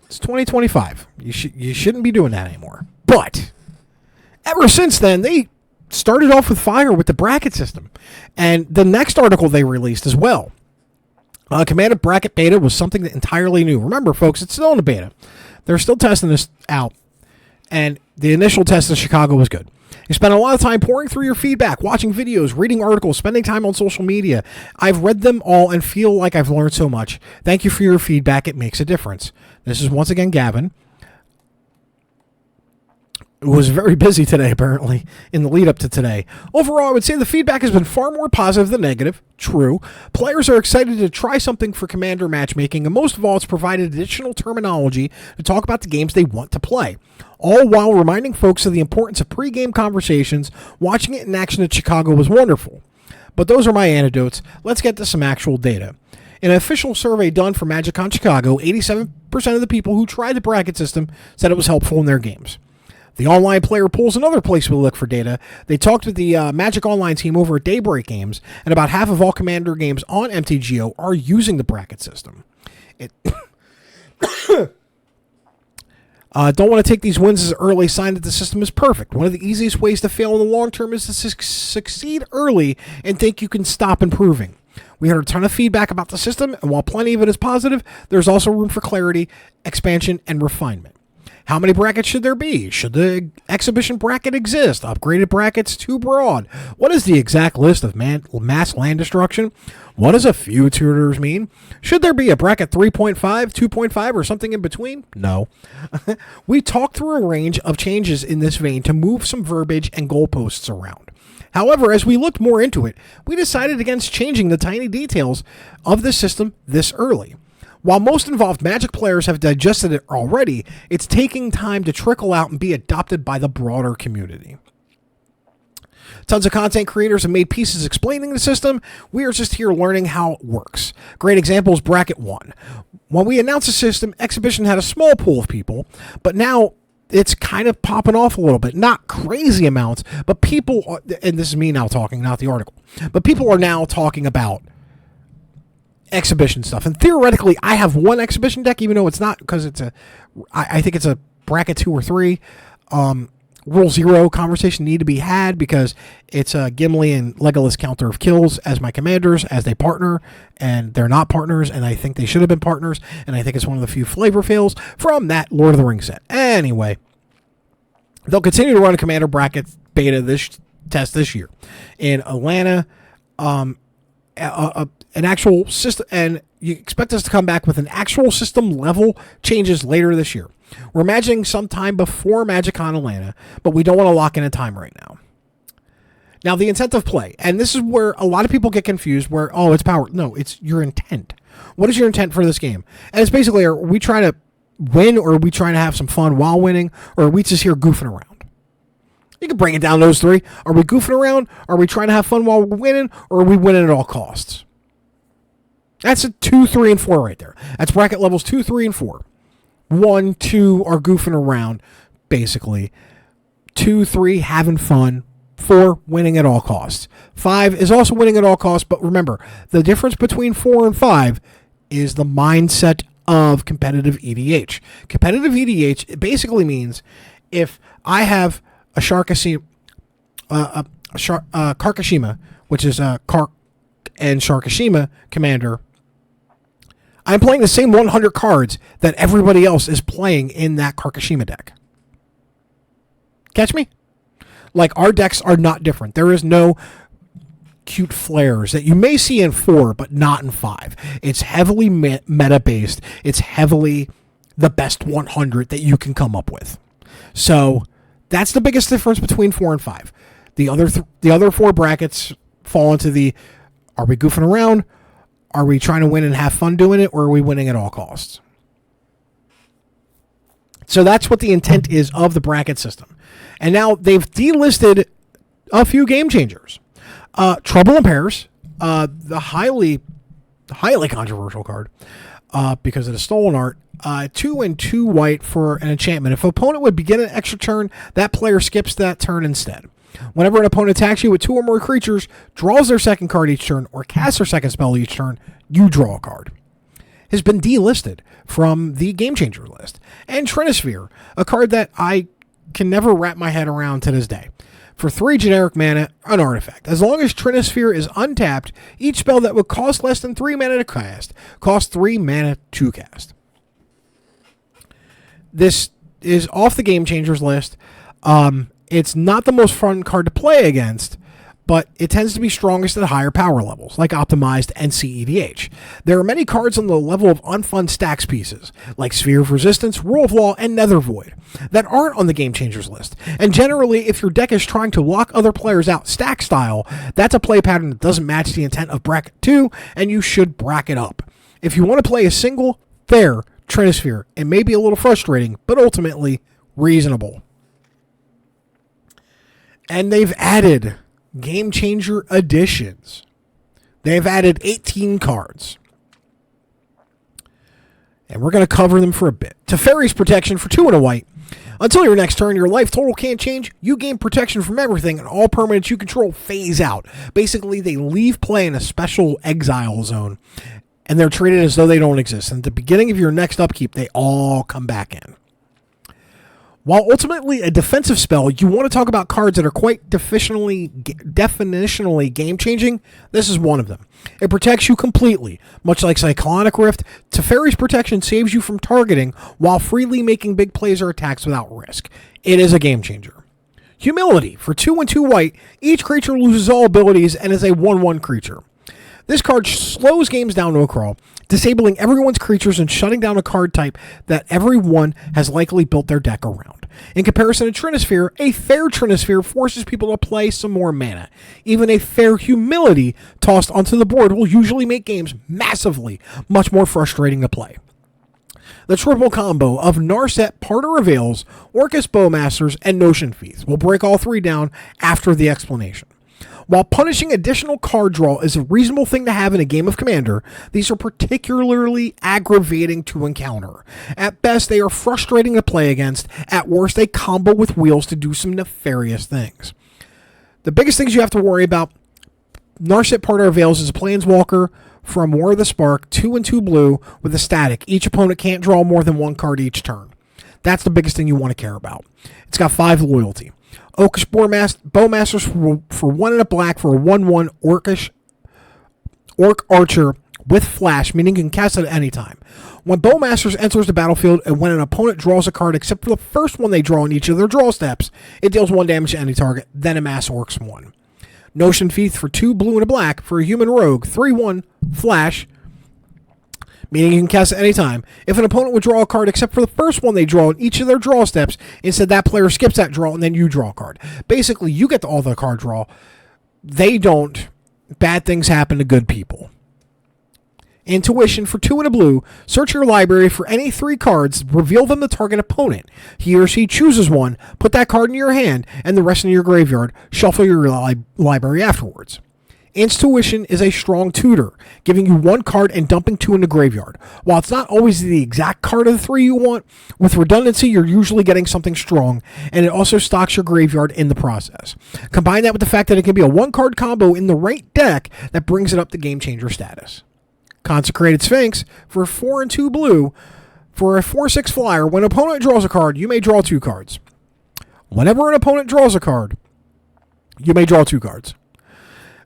It's 2025. You shouldn't be doing that anymore. But ever since then, they started off with fire with the bracket system. And the next article they released as well. Commander Bracket Beta was something that entirely new. Remember, folks, it's still in the beta. They're still testing this out. And the initial test in Chicago was good. You spend a lot of time pouring through your feedback, watching videos, reading articles, spending time on social media. I've read them all and feel like I've learned so much. Thank you for your feedback. It makes a difference. This is once again Gavin. It was very busy today, apparently, in the lead up to today. Overall, I would say the feedback has been far more positive than negative. True. Players are excited to try something for Commander matchmaking, and most of all, it's provided additional terminology to talk about the games they want to play. All while reminding folks of the importance of pre-game conversations. Watching it in action at Chicago was wonderful. But those are my anecdotes. Let's get to some actual data. In an official survey done for MagicCon Chicago, 87% of the people who tried the bracket system said it was helpful in their games. The online player pool is another place we look for data. They talked to the Magic Online team over at Daybreak Games, and about half of all Commander games on MTGO are using the bracket system. Don't want to take these wins as an early sign that the system is perfect. One of the easiest ways to fail in the long term is to succeed early and think you can stop improving. We heard a ton of feedback about the system, and while plenty of it is positive, there's also room for clarity, expansion, and refinement. How many brackets should there be? Should the exhibition bracket exist? Upgraded brackets too broad? What is the exact list of mass land destruction? What does a few tutors mean? Should there be a bracket 3.5, 2.5, or something in between? No. We talked through a range of changes in this vein to move some verbiage and goalposts around. However, as we looked more into it, we decided against changing the tiny details of the system this early. While most involved Magic players have digested it already, it's taking time to trickle out and be adopted by the broader community. Tons of content creators have made pieces explaining the system. We are just here learning how it works. Great example is Bracket 1. When we announced the system, Exhibition had a small pool of people, but now it's kind of popping off a little bit. Not crazy amounts, but people, and this is me now talking, not the article, but people are now talking about exhibition stuff. And theoretically, I have one exhibition deck, even though it's not, because I think it's a bracket 2 or 3. Rule 0 conversation need to be had because it's a Gimli and Legolas counter of kills as my commanders as they partner, and they're not partners, and I think they should have been partners, and I think it's one of the few flavor fails from that Lord of the Rings set. Anyway, they'll continue to run a Commander bracket beta test this year in Atlanta. An actual system, and you expect us to come back with an actual system level changes later this year. We're imagining sometime before MagicCon Atlanta, but we don't want to lock in a time right now. Now, the intent of play, and this is where a lot of people get confused, where, oh, it's power. No, it's your intent. What is your intent for this game? And it's basically, are we trying to win, or are we trying to have some fun while winning, or are we just here goofing around? You can bring it down those three. Are we goofing around? Are we trying to have fun while we're winning, or are we winning at all costs? That's a 2, 3, and 4 right there. That's bracket levels 2, 3, and 4. 1, 2 are goofing around, basically. 2, 3, having fun. 4, winning at all costs. 5 is also winning at all costs, but remember, the difference between 4 and 5 is the mindset of competitive EDH. Competitive EDH basically means if I have a Sharkashima, Karkashima, which is a Kark and Sharkashima commander, I'm playing the same 100 cards that everybody else is playing in that Karkashima deck. Catch me? Like, our decks are not different. There is no cute flares that you may see in 4, but not in 5. It's heavily meta-based. It's heavily the best 100 that you can come up with. So that's the biggest difference between 4 and 5. The other 4 brackets fall into the, are we goofing around? Are we trying to win and have fun doing it, or are we winning at all costs? So that's what the intent is of the bracket system. And now they've delisted a few game changers. Trouble in Pairs, the highly controversial card because of the stolen art. 2 and 2 white for an enchantment. If an opponent would begin an extra turn, that player skips that turn instead. Whenever an opponent attacks you with 2 or more creatures, draws their second card each turn, or casts their second spell each turn, you draw a card. Has been delisted from the Game Changer list. And Trinisphere, a card that I can never wrap my head around to this day. For 3 generic mana, an artifact. As long as Trinisphere is untapped, each spell that would cost less than 3 mana to cast costs 3 mana to cast. This is off the Game Changers list. It's not the most fun card to play against, but it tends to be strongest at higher power levels, like Optimized and CEDH. There are many cards on the level of unfun stacks pieces, like Sphere of Resistance, Rule of Law, and Nether Void, that aren't on the Game Changers list. And generally, if your deck is trying to lock other players out stack style, that's a play pattern that doesn't match the intent of Bracket 2, and you should bracket up. If you want to play a single, fair Trinisphere, it may be a little frustrating, but ultimately reasonable. And they've added Game Changer editions. They've added 18 cards. And we're going to cover them for a bit. Teferi's Protection for 2 and a white. Until your next turn, your life total can't change. You gain protection from everything, and all permanents you control phase out. Basically, they leave play in a special exile zone, and they're treated as though they don't exist. And at the beginning of your next upkeep, they all come back in. While ultimately a defensive spell, you want to talk about cards that are quite definitionally game-changing. This is one of them. It protects you completely. Much like Cyclonic Rift, Teferi's Protection saves you from targeting while freely making big plays or attacks without risk. It is a game-changer. Humility. For 2 and 2 white, each creature loses all abilities and is a 1/1 creature. This card slows games down to a crawl, disabling everyone's creatures and shutting down a card type that everyone has likely built their deck around. In comparison to Trinisphere, a fair Trinisphere forces people to play some more mana. Even a fair Humility tossed onto the board will usually make games massively much more frustrating to play. The triple combo of Narset, Parter of Veils, Orcus Bowmasters, and Notion Fiends will break all 3 down after the explanation. While punishing additional card draw is a reasonable thing to have in a game of Commander, these are particularly aggravating to encounter. At best, they are frustrating to play against. At worst, they combo with wheels to do some nefarious things. The biggest things you have to worry about, Narset Parter of Veils is a Planeswalker from War of the Spark, 2 and 2 blue with a static. Each opponent can't draw more than 1 card each turn. That's the biggest thing you want to care about. It's got 5 loyalty. Orcish Bowmasters for 1 and a black for a 1/1 Orc Archer with Flash, meaning you can cast it at any time. When Bowmasters enters the battlefield and when an opponent draws a card except for the first one they draw in each of their draw steps, it deals 1 damage to any target, then amass Orcs 1. Notion Fiends for 2 blue and a black for a human rogue, 3/1 Flash, meaning you can cast it anytime. If an opponent would draw a card except for the first one they draw in each of their draw steps, instead that player skips that draw and then you draw a card. Basically, you get all the card draw. They don't. Bad things happen to good people. Intuition for 2 and a blue. Search your library for any 3 cards, reveal them to target opponent. He or she chooses one, put that card in your hand, and the rest in your graveyard. Shuffle your library afterwards. Intuition is a strong tutor, giving you 1 card and dumping 2 in the graveyard. While it's not always the exact card of the 3 you want, with redundancy you're usually getting something strong, and it also stocks your graveyard in the process. Combine that with the fact that it can be a 1-card combo in the right deck that brings it up to Game Changer status. Consecrated Sphinx for 4 and 2 blue for a 4/6 flyer. When an opponent draws a card, you may draw 2 cards. Whenever an opponent draws a card, you may draw 2 cards.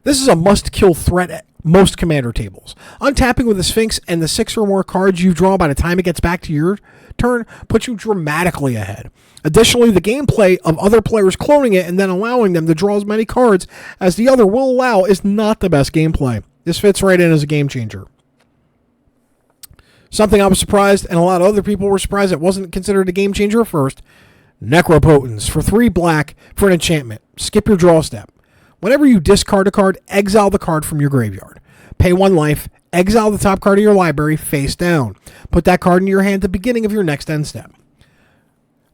This is a must-kill threat at most commander tables. Untapping with the Sphinx and the 6 or more cards you've drawn by the time it gets back to your turn puts you dramatically ahead. Additionally, the gameplay of other players cloning it and then allowing them to draw as many cards as the other will allow is not the best gameplay. This fits right in as a game changer. Something I was surprised, and a lot of other people were surprised it wasn't considered a game changer at first. Necropotence for 3 black for an enchantment. Skip your draw step. Whenever you discard a card, exile the card from your graveyard. Pay 1 life, exile the top card of your library face down. Put that card in your hand at the beginning of your next end step.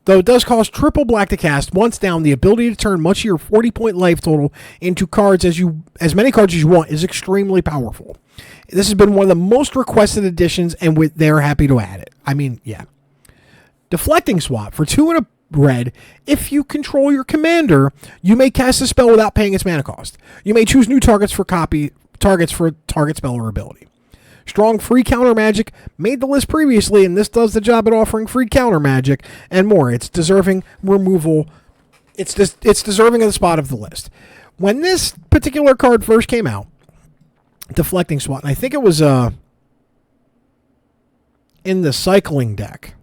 Though it does cost triple black to cast, once down, the ability to turn much of your 40-point life total into cards as many cards as you want is extremely powerful. This has been one of the most requested additions, and they're happy to add it. I mean, yeah. Deflecting Swap for 2 and a red. If you control your commander, you may cast a spell without paying its mana cost. You may choose new targets for target spell or ability. Strong free counter magic made the list previously, and this does the job at offering free counter magic and more. It's deserving removal. It's deserving of the spot of the list. When this particular card first came out, Deflecting Swat, and I think it was in the cycling deck,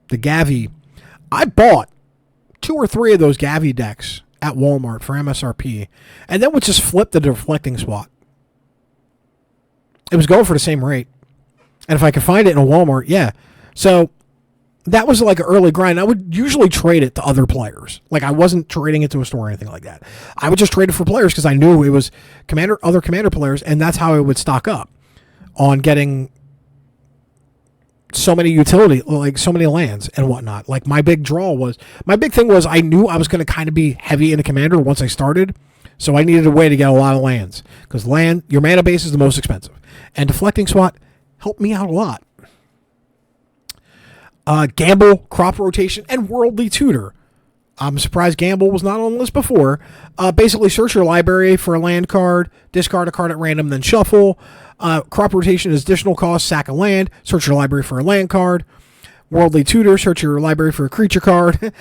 the Gavi. I bought 2 or 3 of those Gavi decks at Walmart for MSRP, and then would just flip the Deflecting Swat. It was going for the same rate. And if I could find it in a Walmart, yeah. So that was like an early grind. I would usually trade it to other players. Like, I wasn't trading it to a store or anything like that. I would just trade it for players because I knew it was other commander players, and that's how I would stock up on getting so many utility, like so many lands and whatnot. Like, my big thing was I knew I was going to kind of be heavy in a commander once I started. So I needed a way to get a lot of lands, because your mana base is the most expensive. And Deflecting Swat helped me out a lot. Gamble, Crop Rotation, and Worldly Tutor. I'm surprised Gamble was not on the list before. Basically, search your library for a land card, discard a card at random, then shuffle. Crop Rotation is additional cost, sack a land, search your library for a land card. Worldly Tutor, search your library for a creature card,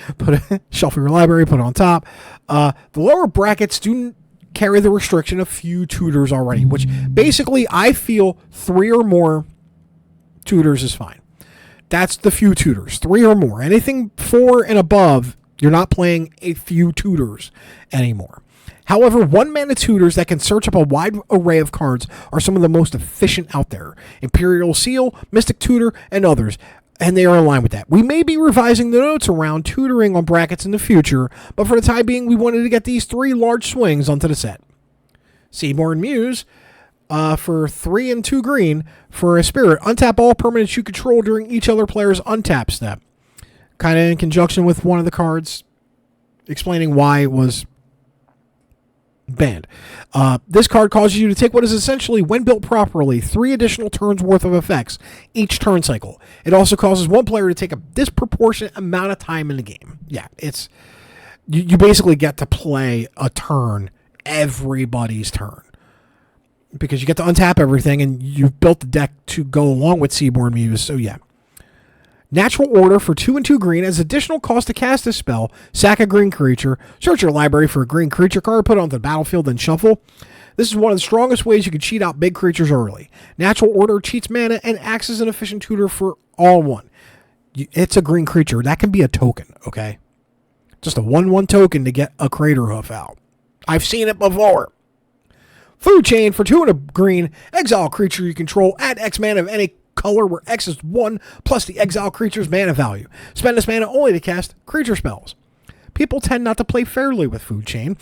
shuffle your library, put it on top. The lower brackets do carry the restriction of few tutors already, which basically I feel 3 or more tutors is fine. That's the few tutors, 3 or more. Anything 4 and above, you're not playing a few tutors anymore. However, 1-mana tutors that can search up a wide array of cards are some of the most efficient out there. Imperial Seal, Mystic Tutor, and others. And they are in line with that. We may be revising the notes around tutoring on brackets in the future, but for the time being, we wanted to get these 3 large swings onto the set. Seaborn Muse, for 3 and 2 green, for a spirit, untap all permanents you control during each other player's untap step. Kind of in conjunction with one of the cards, explaining why it was banned. This card causes you to take what is essentially, when built properly, 3 additional turns worth of effects each turn cycle. It also causes one player to take a disproportionate amount of time in the game. Yeah, it's you basically get to play a turn, everybody's turn, because you get to untap everything, and you've built the deck to go along with Seaborn Muse. So yeah. Natural Order for 2 and 2 green as additional cost to cast a spell. Sack a green creature. Search your library for a green creature card. Put it onto the battlefield, then shuffle. This is one of the strongest ways you can cheat out big creatures early. Natural Order cheats mana and acts as an efficient tutor for all one. It's a green creature. That can be a token, okay? Just a 1/1 token to get a Crater Hoof out. I've seen it before. Food Chain for 2 and a green. Exile a creature you control. Add X mana of any color where X is 1 plus the exile creature's mana value. Spend this mana only to cast creature spells. People tend not to play fairly with Food Chain.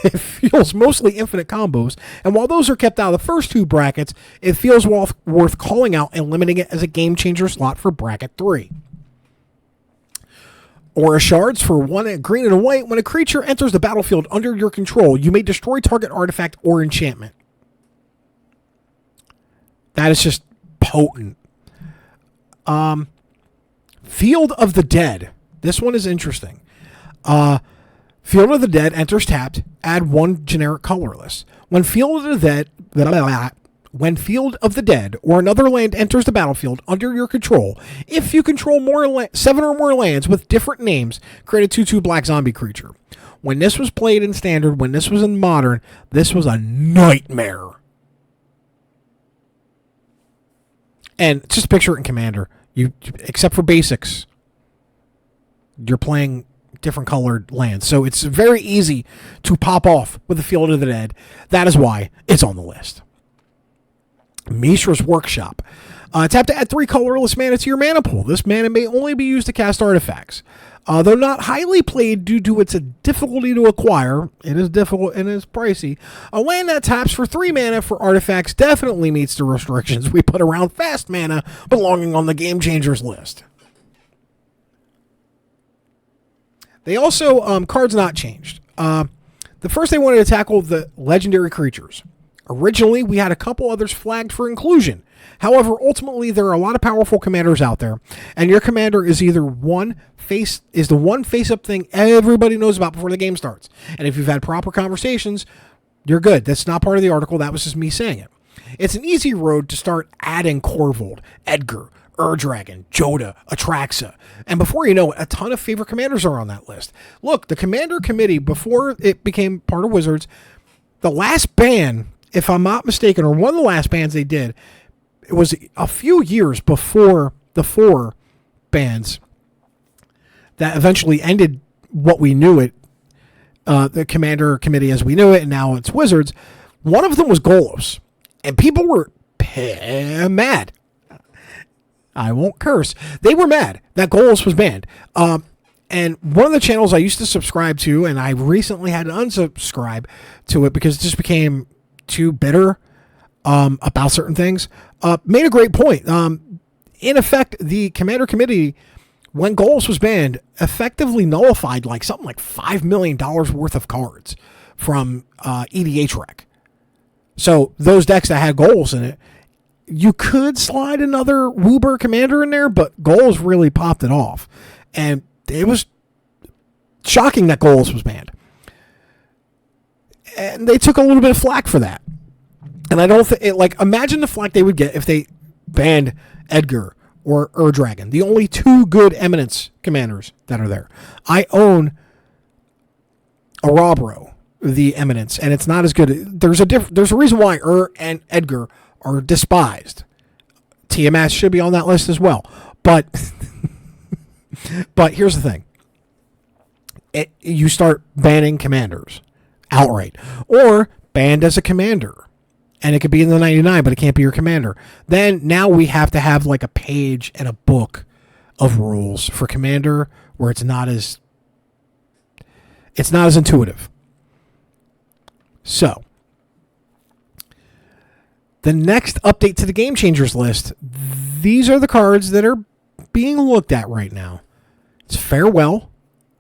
It feels mostly infinite combos, and while those are kept out of the first 2 brackets, it feels worth calling out and limiting it as a game changer slot for bracket 3. Aura Shards for 1 green and a white. When a creature enters the battlefield under your control, you may destroy target artifact or enchantment. That is just potent. Field of the Dead. This one is interesting. Field of the Dead enters tapped. Add 1 generic colorless. When Field of the Dead, When Field of the Dead or another land enters the battlefield under your control, if you control 7 or more lands with different names, create a 2/2 black zombie creature. When this was played in Standard, when this was in Modern, this was a nightmare. And just picture it in Commander. Except for basics, you're playing different colored lands. So it's very easy to pop off with the Field of the Dead. That is why it's on the list. Mishra's Workshop. Tap to add 3 colorless mana to your mana pool. This mana may only be used to cast artifacts. Though not highly played due to its difficulty to acquire, it is difficult and is pricey. A land that taps for 3 mana for artifacts definitely meets the restrictions we put around fast mana belonging on the Game Changers list. They also, cards not changed. The first they wanted to tackle the legendary creatures. Originally, we had a couple others flagged for inclusion. However, ultimately, there are a lot of powerful commanders out there, and your commander is either the one face-up thing everybody knows about before the game starts. And if you've had proper conversations, you're good. That's not part of the article. That was just me saying it. It's an easy road to start adding Corvold, Edgar, Ur-Dragon, Joda, Atraxa. And before you know it, a ton of favorite commanders are on that list. Look, the Commander Committee, before it became part of Wizards, the last ban, if I'm not mistaken, or one of the last bans they did, it was a few years before the 4 bans that eventually ended what we knew it, the Commander Committee as we knew it, and now it's Wizards. One of them was Golos, and people were mad. I won't curse. They were mad that Golos was banned. And one of the channels I used to subscribe to, and I recently had to unsubscribe to it because it just became too bitter about certain things, made a great point. In effect, the Commander Committee, when Golos was banned, effectively nullified something like $5 million worth of cards from EDH Rec. So those decks that had Golos in it, you could slide another Woober commander in there, but Golos really popped it off. And it was shocking that Golos was banned. And they took a little bit of flack for that. And I don't think, imagine the flack they would get if they banned Edgar or Ur-Dragon, the only 2 good Eminence commanders that are there. I own Arabro, the Eminence, and it's not as good. There's a reason why Ur and Edgar are despised. TMS should be on that list as well. But here's the thing. You start banning commanders outright. Or banned as a commander. And it could be in the 99, but it can't be your commander. Then now we have to have a page and a book of rules for commander where it's not as intuitive. So the next update to the Game Changers list, these are the cards that are being looked at right now. It's Farewell,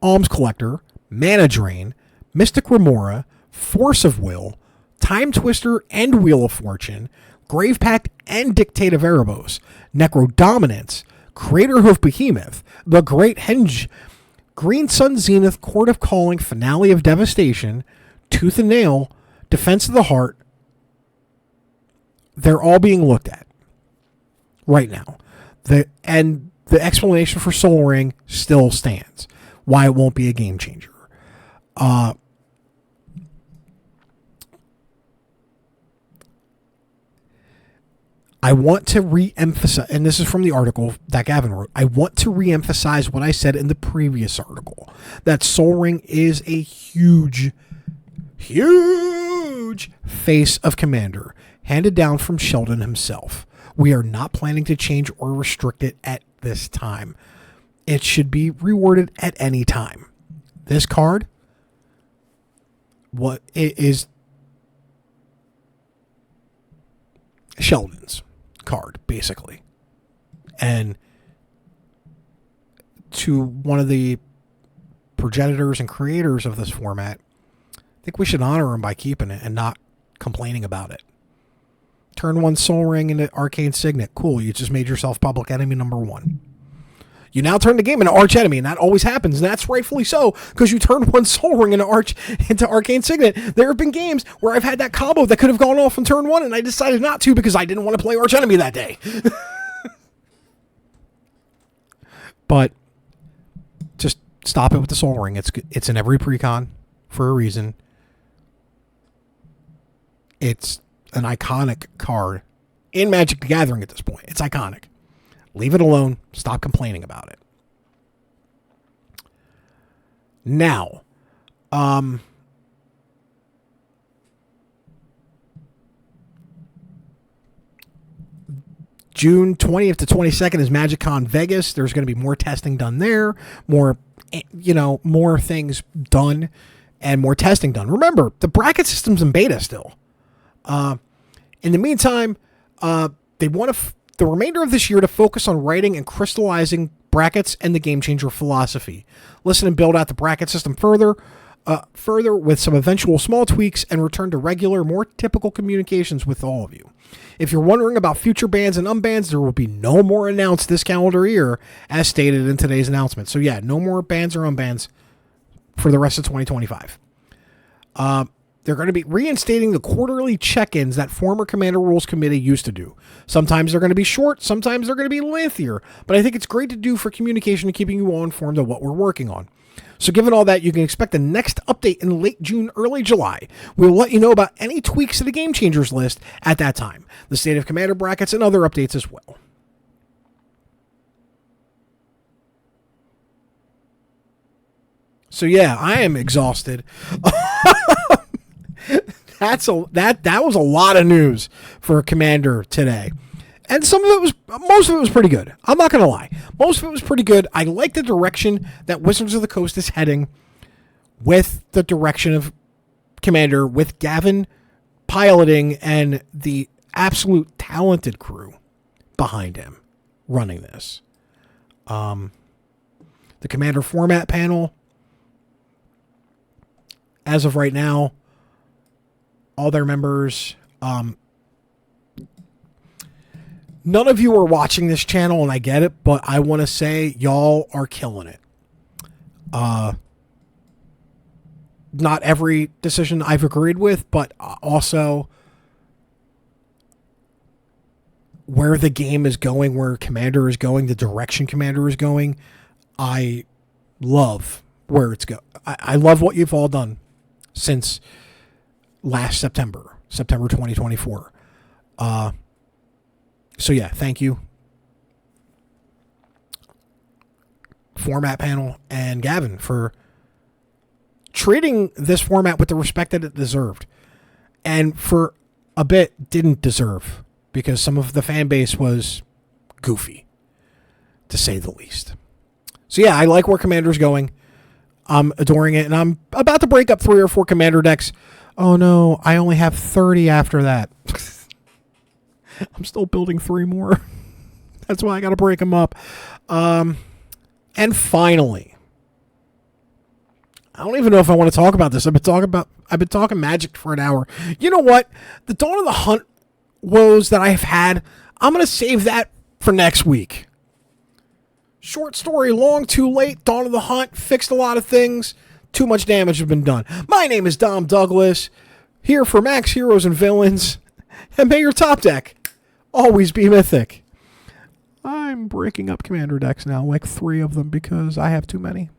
Alms Collector, Mana Drain, Mystic Remora, Force of Will, Time Twister and Wheel of Fortune, Grave Pact and Dictate of Erebos, Necro Dominance, Craterhoof Behemoth, The Great Henge, Green Sun Zenith, Court of Calling, Finale of Devastation, Tooth and Nail, Defense of the Heart. They're all being looked at right now. The explanation for Soul Ring still stands. Why it won't be a game changer. I want to re-emphasize, and this is from the article that Gavin wrote, I want to re-emphasize what I said in the previous article, that Soul Ring is a huge face of Commander, handed down from Sheldon himself. We are not planning to change or restrict it at this time. It should be rewarded at any time. This card, what it is, Sheldon's card, basically. And to one of the progenitors and creators of this format, I think we should honor him by keeping it and not complaining about it. Turn 1 Soul Ring into Arcane Signet. Cool, you just made yourself public enemy number 1. You now turn the game into arch enemy, and that always happens, and that's rightfully so, because you turn one soul ring into arcane signet. There have been games where I've had that combo that could have gone off on turn 1, and I decided not to because I didn't want to play arch enemy that day. But just stop it with the soul ring. It's in every precon for a reason. It's an iconic card in Magic the Gathering at this point. It's iconic. Leave it alone. Stop complaining about it. Now, June 20th to 22nd is MagicCon Vegas. There's going to be more testing done there, more things done, and more testing done. Remember, the bracket system's in beta still. In the meantime, they want the remainder of this year to focus on writing and crystallizing brackets and the Game Changer philosophy. Listen and build out the bracket system further with some eventual small tweaks, and return to regular, more typical communications with all of you. If you're wondering about future bans and unbans, there will be no more announced this calendar year, as stated in today's announcement. So yeah, no more bans or unbans for the rest of 2025. They're going to be reinstating the quarterly check-ins that former Commander Rules Committee used to do. Sometimes they're going to be short, sometimes they're going to be lengthier, but I think it's great to do for communication and keeping you all informed of what we're working on. So given all that, you can expect the next update in late June, early July. We'll let you know about any tweaks to the Game Changers list at that time, the State of Commander brackets, and other updates as well. So yeah, I am exhausted. That was a lot of news for Commander today. And most of it was pretty good. I'm not going to lie. Most of it was pretty good. I like the direction that Wizards of the Coast is heading with the direction of Commander, with Gavin piloting and the absolute talented crew behind him running this. The Commander format panel, as of right now, all their members, none of you are watching this channel, and I get it, but I want to say y'all are killing it. Not every decision I've agreed with, but also where the game is going, where Commander is going, the direction Commander is going. I love where it's going. I love what you've all done since last September 2024. So yeah, thank you, format panel and Gavin, for treating this format with the respect that it deserved, and for a bit didn't deserve, because some of the fan base was goofy, to say the least. So yeah, I like where Commander's going. I'm adoring it, and I'm about to break up 3 or 4 Commander decks. Oh no, I only have 30 after that. I'm still building 3 more. That's why I got to break them up. And finally, I don't even know if I want to talk about this. I've been talking Magic for an hour. You know what? The Dawn of the Hunt woes that I have had, I'm going to save that for next week. Short story, long too late. Dawn of the Hunt fixed a lot of things. Too much damage has been done. My name is Dom Douglas, here for Max Heroes and Villains, and may your top deck always be mythic. I'm breaking up Commander decks now, like 3 of them, because I have too many.